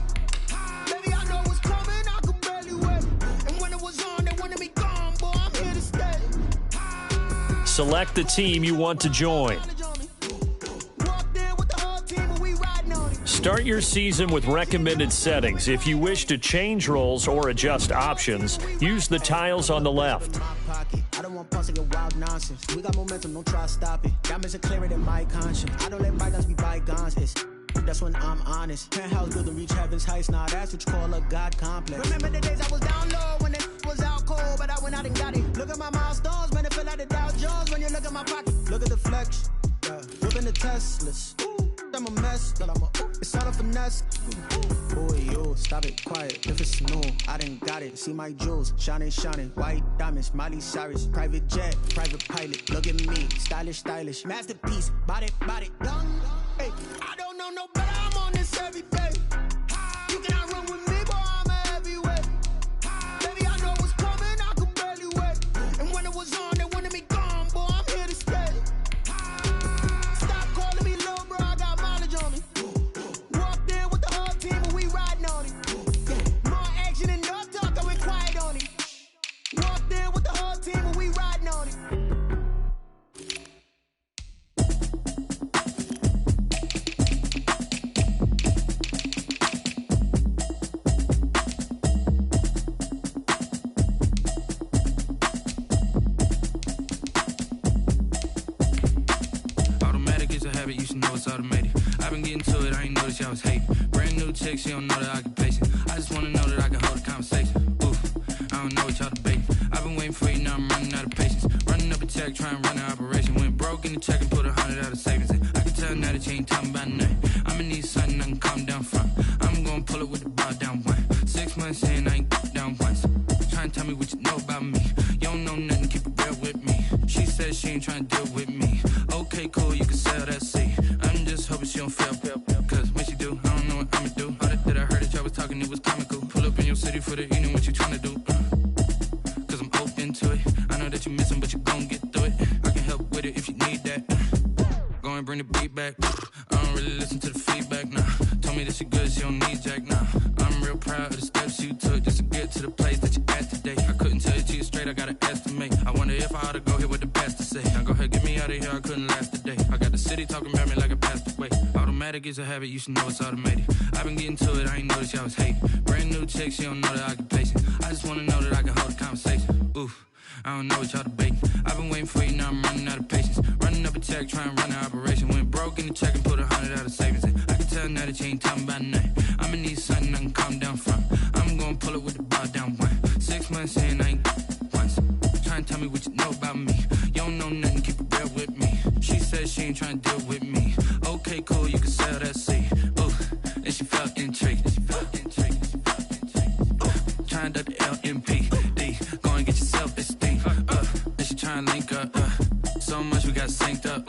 Baby, I know what's coming, I could barely wait. And when it was on, they wanted me gone, boy, I'm here to stay. Select the team you want to join. Start your season with recommended settings. If you wish to change roles or adjust options, use the tiles on the left. I don't want pulse to get wild nonsense. We got momentum, don't try to stop it. Diamonds are clearer than my conscience. I don't let bygones be bygones. That's when I'm honest. Penthouse build to reach heaven's heights. Now that's what you call a God complex. Remember the days I was down low when it was out cold, but I went out and got it. Look at my milestones, man, it feel like the Dow Jones when you look at my pocket. Look at the flex, whipping the Teslas. I'm a mess, but it's all a finesse. Boy, yo, stop it, quiet. If it's new, I done got it. See my jewels, shining, shining. White diamonds, Miley Cyrus. Private jet, private pilot. Look at me, stylish, stylish. Masterpiece, body, young. Hey, I don't know no better, I'm on this every day. You cannot run with me, boy, I'm a heavyweight. Baby, I know what's coming, I could barely wait. And when it was on, they wanted me gone, boy, I'm here to stay. Stop calling me little bro, I got mileage on me. Walked in with the whole team and we riding on him. Yeah, more action and no talk, I went quiet on him. Walked in with the whole team and we riding on him. You should know it's automated. I've been getting to it, I ain't noticed y'all was hating. Brand new chick, she don't know the occupation. I just wanna know that I can hold a conversation. Oof, I don't know what y'all debating. I've been waiting for you, now I'm running out of patience. Running up a check, trying to run an operation. Went broke in the check and put 100 out of savings in. I can tell now that you ain't talking about nothing. I'ma need something I can calm down from. I'm gonna pull it with the bar down one. 6 months in, I ain't down once. Trying to tell me what you know about me. You don't know nothing, keep it real with me. She said she ain't trying to deal with me. Okay, cool, you can sell that seat. I'm just hoping she don't fail. Cause when she do, I don't know what I'ma do. All that I heard that y'all was talking, it was comical. Pull up in your city for the evening, what you tryna do? Cause I'm open to it. I know that you missing, but you gon' get through it. I can help with it if you need that. Go and bring the beat back. I don't really listen to the feedback, nah. Told me that she good, she don't need jack, nah. I'm real proud of the steps you took just to get to the place that you at today. I couldn't tell you to you straight, I gotta estimate. I wonder if I ought to go here with the best to say. Now go ahead, get me out of here, I couldn't last a day. I got the city talking about me like I passed away. Automatic is a habit, you should know it's automated. I've been getting to it, I ain't noticed y'all was hating. Brand new chick, she don't know the occupation. I just wanna know that I can hold a conversation. Oof, I don't know what y'all debating. I've been waiting for you, now I'm running out of patience. Running up a check, trying to run an operation. Went broke in the check and put 100 out of savings in. I can tell now that you ain't talking about nothing. I'ma need something I can calm down from. I'm gonna pull it with the bar down one. 6 months in, I ain't ain't trying to deal with me. Okay, cool, you can sell that seat. Ooh, and she felt intrigued. Trying to the LMPD. Go and get your self-esteem. And she trying to link up. So much we got synced up.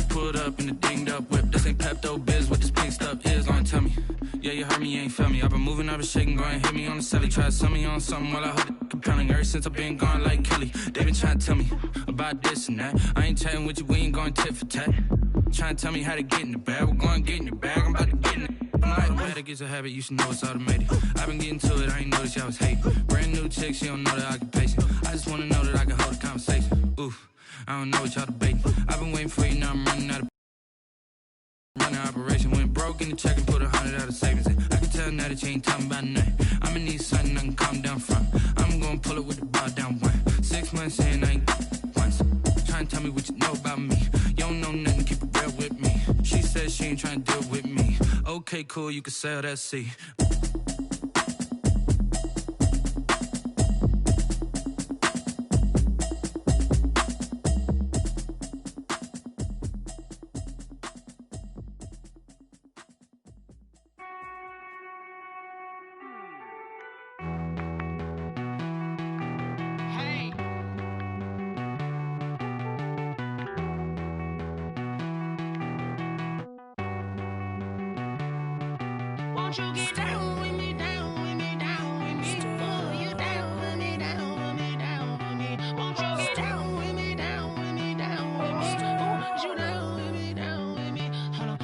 Pulled up in the dinged up whip. This ain't Pepto-Biz, what this pink stuff is. Gonna tell me. Yeah, you heard me, you ain't felt me. I've been moving, I've been shaking, go and hit me on the celly. Try to sell me on something while I hold it compelling. Ever since I've been gone like Kelly, they been trying to tell me about this and that. I ain't chatting with you, we ain't going tit for tat. Trying to tell me how to get in the bag. We're going to get in the bag, I'm about to get in it. I'm like, the way that gets a habit, you should know it's automated. I've been getting to it, I ain't noticed y'all was hating. Brand new chick, she don't know the occupation. I just wanna know that I can hold a conversation. Oof, I don't know what y'all debating. I've been waiting for you, now I'm running out of operation. Went broke in the check and put 100 out of savings in. I can tell now that you ain't talking about nothing. I'ma need something I can calm down from. I'm gonna pull it with the bar down one. 6 months in, I ain't once. Trying to tell me what you know about me. You don't know nothing, keep it real with me. She said she ain't trying to deal with me. Okay, cool, you can sell that seat. Won't you get down with me, down with me, down with me? Oh, you down with me, down with me, down with me. Won't you get down with me, down with me, down with me? Oh, you down with me, down with me? Hold on.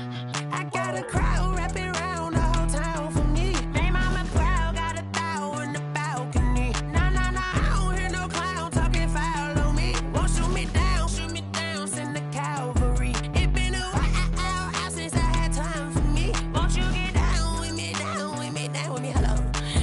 I got a crowd wrapping around the whole town for me. They mama proud, got a thou in the balcony. Nah, I don't hear no clown talking foul on me. Won't shoot me down, send the cavalry. It been a while since I had time for me. Won't you get down with me, down with me, down with me? Hello.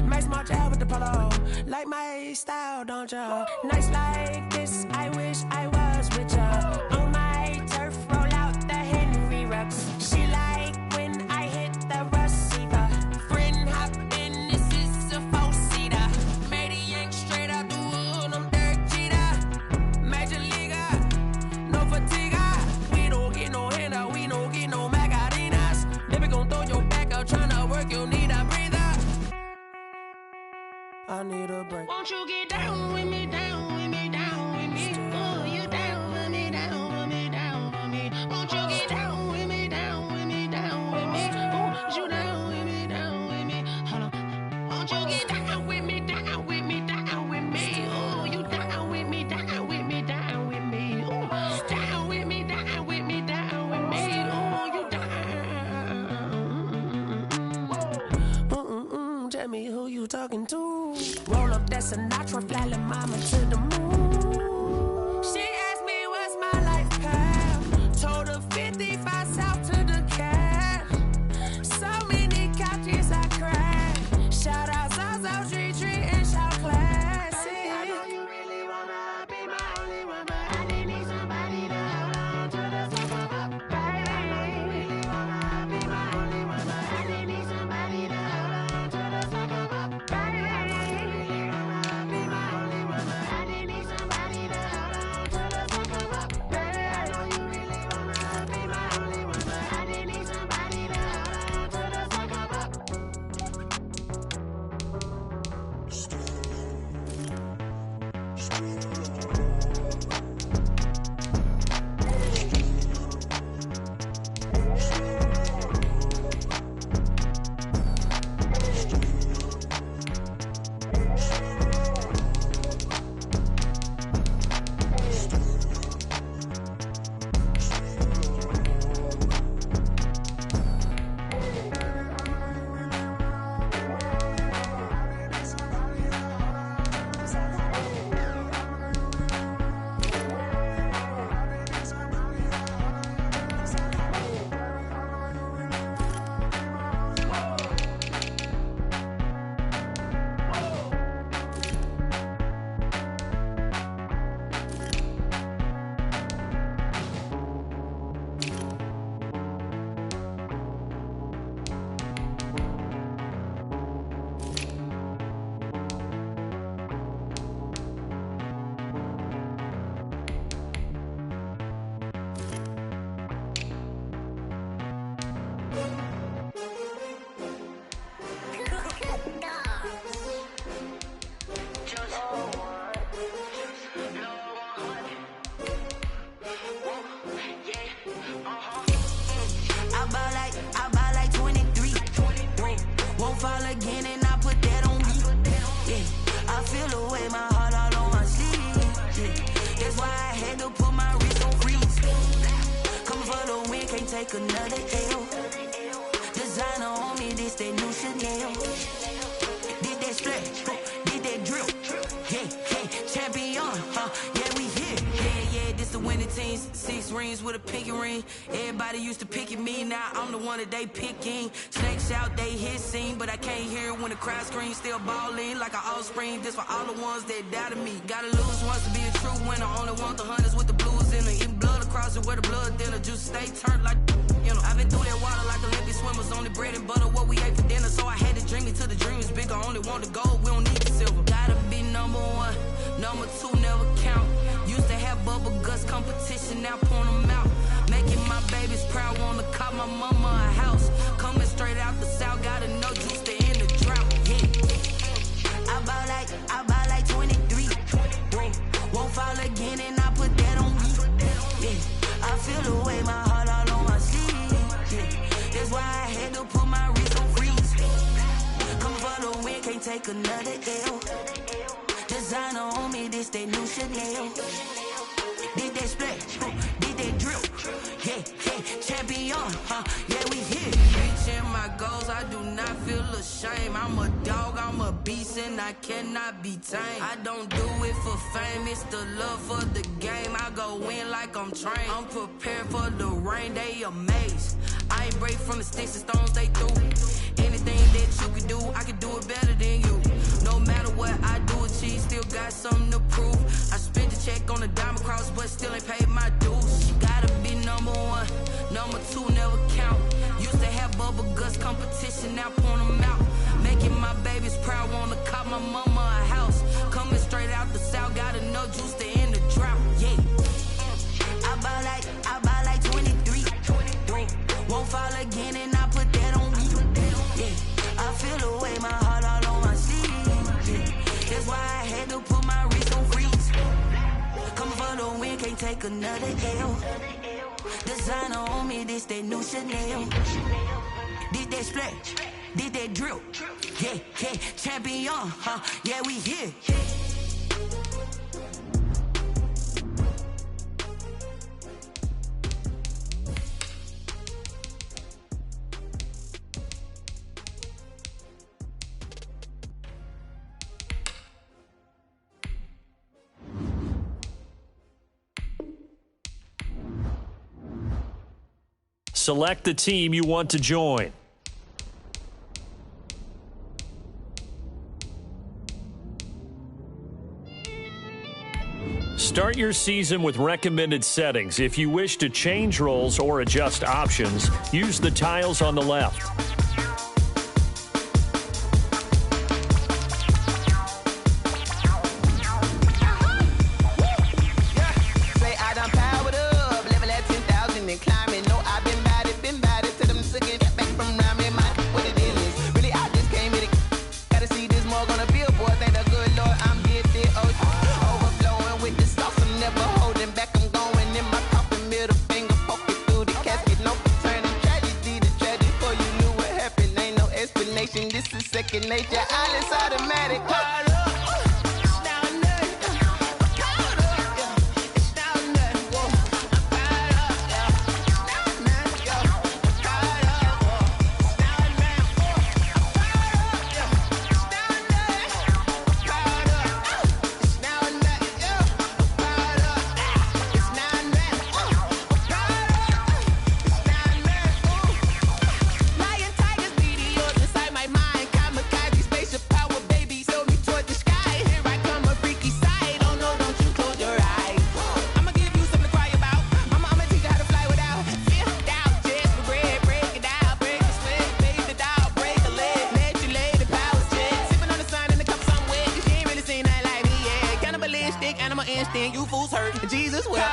Nice march out with the polo. Like my style, don't ya? Nice like this, I wish I was with ya. On my turf, roll out the Henry Rux. She like when I hit the receiver. Friend hop in, this is a four-seater. Made a yank straight out the wood, I'm Derek Jeter. Major leaguer, no fatigue. We don't get no handout, we don't get no Macarinas. Never gon' throw your back out, tryna work, you need a breather. I need a break. Won't you get down with me, down with me, down with me? Oh, you down with me, down with me, down with me. Won't you get down with me, down with me, down with me? Oh, you down with me, down with me? Hold on. Won't you get down with me, down with me, down with me? Oh, you down with me, down with me, down with me? Oh, down with me, down with me, down with me? Oh, you down. Tell me who you talking to. Roll up that Sinatra, fly la mama to the moon. She asked me what's my life path. Told her 55 south to the cat. So many couches I crashed. Shout out Zazo, Tree, and shout classic. I know you really wanna be my only one, but I didn't need somebody to hold on to the top of my baby. I know you really wanna be my only one, but I didn't need somebody to hold on to the top of my baby. I know you really wanna be my only one, but I didn't need somebody. take another L. Designer on me, this that new Chanel. Did that splash, did that drill. Yeah, champion, yeah, we here. Yeah, this the winning teams. 6 rings with a pinky ring. Everybody used to pick at me, now I'm the one that they picking. Snakes out, they hissing, but I can't hear when the crowd screams. Still balling like an offspring. This for all the ones that doubted me. Gotta lose once to be a true winner. Only want the hunters with the blues in it. Even blood across it where the blood dinner. Juice stay turned like, you know. I've been through that water like Olympic swimmers. Only bread and butter, what we ate for dinner. So I had to dream it till the dream is bigger. Only want the gold, we don't need the silver. Gotta be number 1, number 2 never count. Used to have bubble guts competition, now point them out. Making my babies proud, wanna call my mama a house. Coming straight out the south, gotta know juice to end the drought. Yeah, I bought like 23. Won't fall again, and I put that on me. Yeah, I feel the way, my heart all on my sleeve. Yeah, that's why I had to put my wrist on freeze. Coming for the win, can't take another L. Designer on me, this that new Chanel. Did that splash, did that drill. Yeah, champion, yeah, we here. Reaching my goals, I do not feel ashamed. I'm a dog, I'm a beast, and I cannot be tamed. I don't do it for fame, it's the love for the game. I go in like I'm trained. I'm prepared for the rain, they amazed. I ain't break from the sticks and stones they threw. Anything that you could do, I could do it better than you. No matter what I do achieve, still got something to prove. I spent the check on the diamond cross, but still ain't paid my dues. Gotta be number 1, number 2 never count. Used to have bubble guts competition, now point them out. Making my babies proud, wanna call my mama a house. Coming straight out the south, gotta know juice to end the drought. Yeah, I bought like 23. Won't fall again, and I put that on me. Yeah, I feel the way, my heart all on my sleeve. Yeah, that's why I had to put my wrist on freeze. Coming for the win, can't take another L. Designer on me, this that new Chanel. Did that splash, did that drill. Yeah, champion, yeah, we here. Select the team you want to join. Start your season with recommended settings. If you wish to change roles or adjust options, use the tiles on the left. Nature, all is automatic. You fools hurt. Jesus will.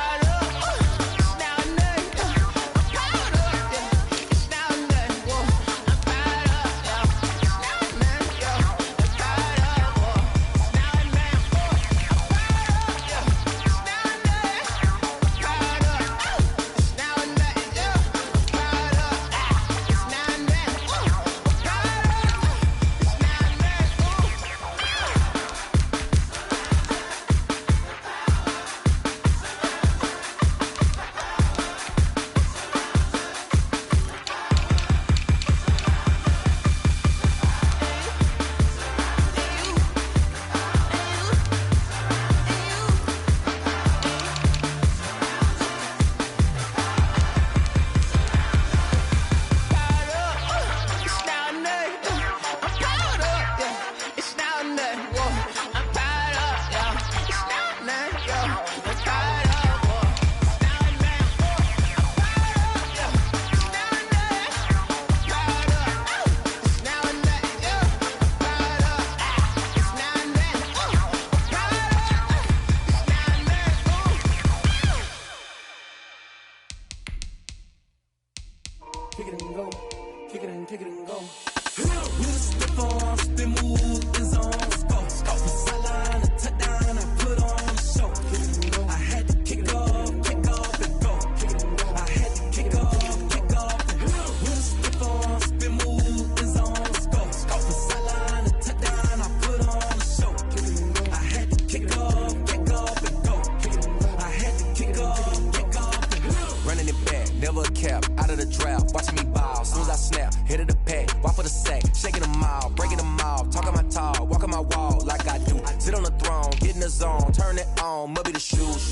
pack, walk for the sack, shaking them all, breaking them off, talking my talk, walking my wall like I do. Sit on the throne, get in the zone, turn it on, must be the shoes,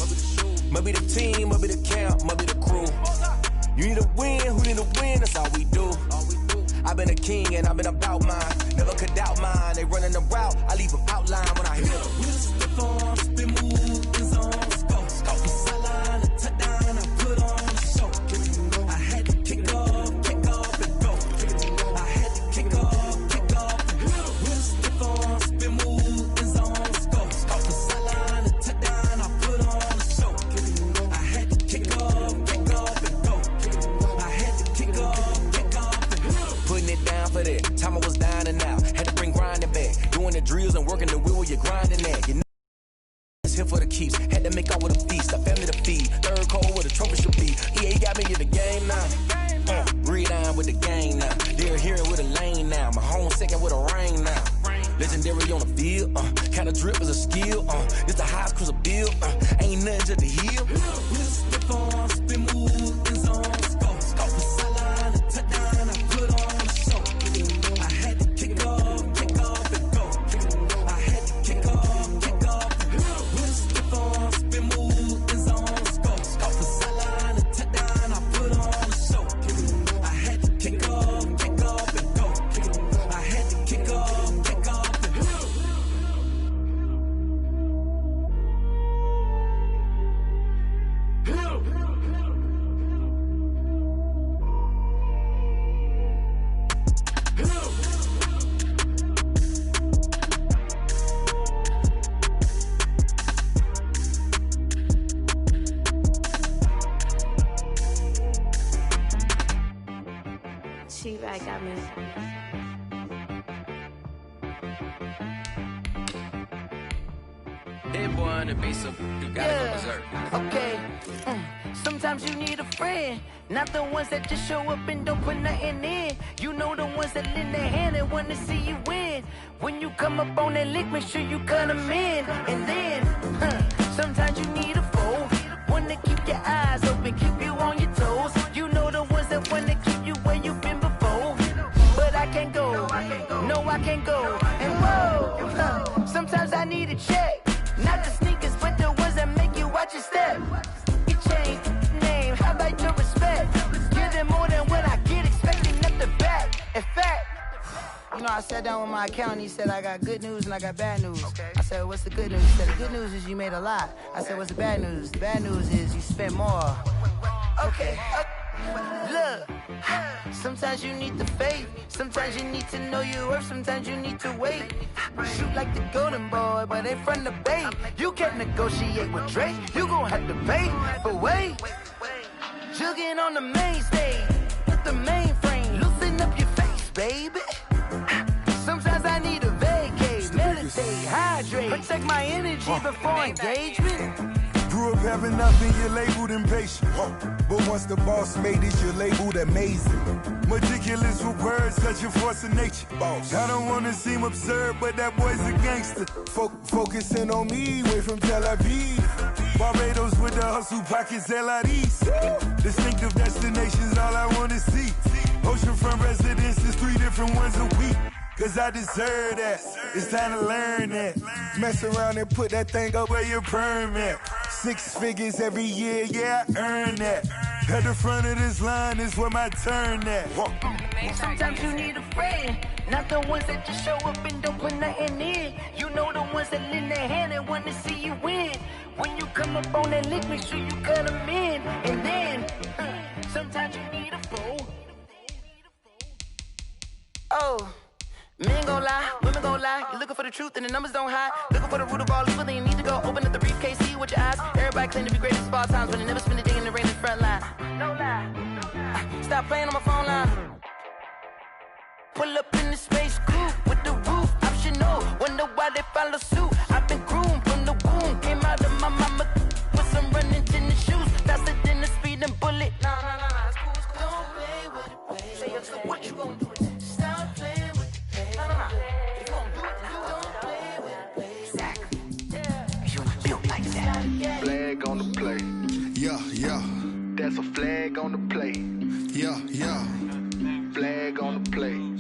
must be the team, must be the camp, must be the crew. You need a win, who need a win, that's all we do. I've been a king and I've been about mine, never could doubt mine. They running the route, I leave them outline when I hit them. Spin moves on, go. Sideline, a touchdown, I put on a show. I had to kick off and go. I had to kick off and go. Stiff on, spin moves on, go. Sideline, a touchdown, I put on a show. I had to kick off and go. I had to kick off and go. Putting it down for that, time I was down and out. Had to bring grinding back, doing the drills and working the wheel where you're grinding at. You know here for the keeps, had to make out with a feast, a family to feed, third cold where the trophy should be. EA got me in the game now, read on with the game now, they're hearing with a lane now, my home second with a rain now, legendary on the field, kind of drip is a skill, it's the highest cruiser bill, ain't nothing just to heal. Stiff on, spin moves on, go. Sideline, a touchdown, I put on a show. I had to kick off and go. I had to kick off. Spin moves on, go. Sideline, a touchdown, I put on a show. I had to kick off and go. I had to kick off and go. T-Rag got me. That boy on the beat, so you gotta go berserk. Okay. Sometimes you need a friend, not the ones that just show up and don't put nothing in. You know the ones that lend their hand and want to see you win. When you come up on that lick, make sure you cut them in. And then, sometimes you need a foe, one to keep your eyes open, keep you on your toes. You know the ones that want to keep you where you've been before. But I can't go, no I can't go. And whoa, sometimes I need a check. Not the sneakers, but the ones that make you watch your step. You change name, how about your respect? Give them more than what I get, expecting nothing back. In fact, you know, I sat down with my accountant, he said I got good news and I got bad news. I said, what's the good news? He said, the good news is you made a lot. I said, what's the bad news? The bad news is you spent more. Okay, look, sometimes you need the faith, sometimes you need to know your worth, sometimes you need to wait. Shoot like the golden boy, but ain't from the bay. You can't negotiate with Drake, you gon' have to pay. But wait, jugging on the main stage, with the mainframe, loosen up your face, baby. Sometimes I need a vacate, meditate, hydrate, protect my energy before engagement. Grew up having nothing, you're labeled impatient. But once the boss made it, you're labeled amazing. Meticulous with words, such a force of nature. I don't wanna seem absurd, but that boy's a gangster. Focusing on me, way from Tel Aviv. Barbados with the hustle pockets, LIDs. Distinctive destinations, all I wanna see. Oceanfront residences, 3 different ones a week. Cause I deserve that, it's time to learn that. Mess around and put that thing up where your permit. 6 figures every year, yeah, I earn that. At the front of this line is where my turn at. Sometimes you need a friend, not the ones that just show up and don't put nothing in. You know the ones that lend their hand and want to see you win. When you come up on that lick, make sure you cut them in. And then, sometimes you need a foe. Oh. Men gon' lie, women gon' lie. You're looking for the truth and the numbers don't hide. Looking for the root of all evil, then you need to go open up the briefcase, see with your eyes. Everybody claim to be greatest of all times, but they never spend a day in the rain in the front line. No lie. Stop playing on my phone line. Pull up in the space coupe with the roof optional. Wonder why they follow suit. I've been groomed from the womb. Came out of my mama with some running tennis shoes. Faster than a speeding bullet. Nah, it's cool, it's cool. Don't play with it, baby. Say so what you gon' do? Stop playing. Flag on the play. Yeah. That's a flag on the play. Yeah. Flag on the play.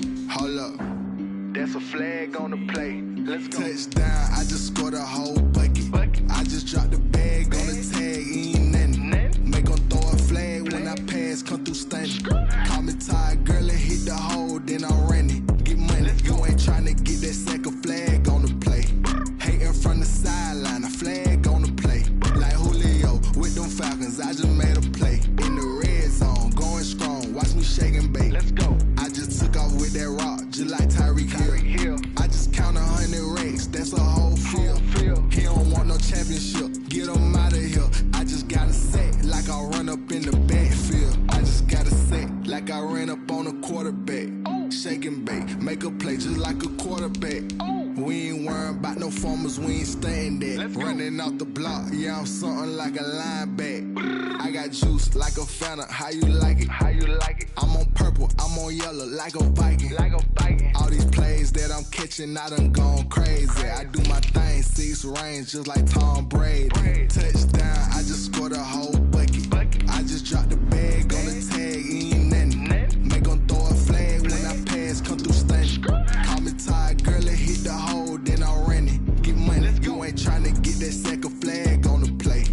That's a flag on the play. Let's go. Touchdown, I just scored a whole bucket. I just dropped the bag on the tag, ain't nothing. Make 'em throw a flag when I pass, come through stunning. Call me tired, girl, and hit the hole, then I'm running. Get money, you ain't tryna get that second flag on the play. Hating from the sideline, a flag on the play. Like Julio with them Falcons, I just made a play. In the red zone, going strong, watch me shake and bake. Let's go. I just took off with that rock, just like Tyreek Hill. I just count 100 racks, that's a whole field. He don't want no championship, get him out of here. I just gotta say, like I run up in the backfield. I just gotta say, like I ran up on a quarterback. Shake and bake, make a play just like a quarterback. We ain't worrying about no formers, we ain't staying there. Running off the block, yeah, I'm something like a linebacker. I got juice like a Fanta, how you like it? How you like it? I'm on purple, I'm on yellow, like a Viking. Like a Viking. All these plays that I'm catching, I done gone crazy. I do my thing, 6 range, just like Tom Brady. Touchdown, I just scored a whole bucket. I just dropped the bag on the tag, ain't nothing. Make 'em throw a flag when I pass, come through stunning. Call me tired, girl, and hit the hole, then I'm running. Get money, you ain't tryna get that second flag on the play.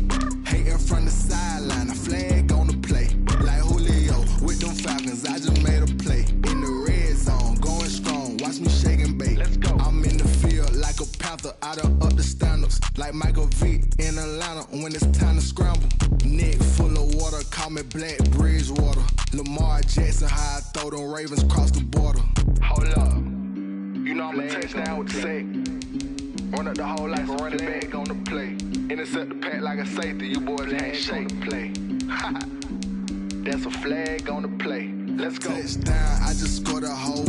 Hating from the sideline, a flag on the play. Like Julio with them Falcons, I just made a play. In the red zone, going strong, watch me shake and bake. Let's go. I'm in the field like a Panther, I done up the standards. Like Michael Vick in Atlanta when it's time to scramble. Neck full of water, call me Black Bridgewater. Lamar Jackson, how I throw them Ravens cross the border. Hold up, you know I'm a touchdown with the sack. Run up the hole like a running back on the play. Intercept the pack like a safety, you boys ain't shake play. That's a flag on the play. Let's go. Touchdown, I just scored a whole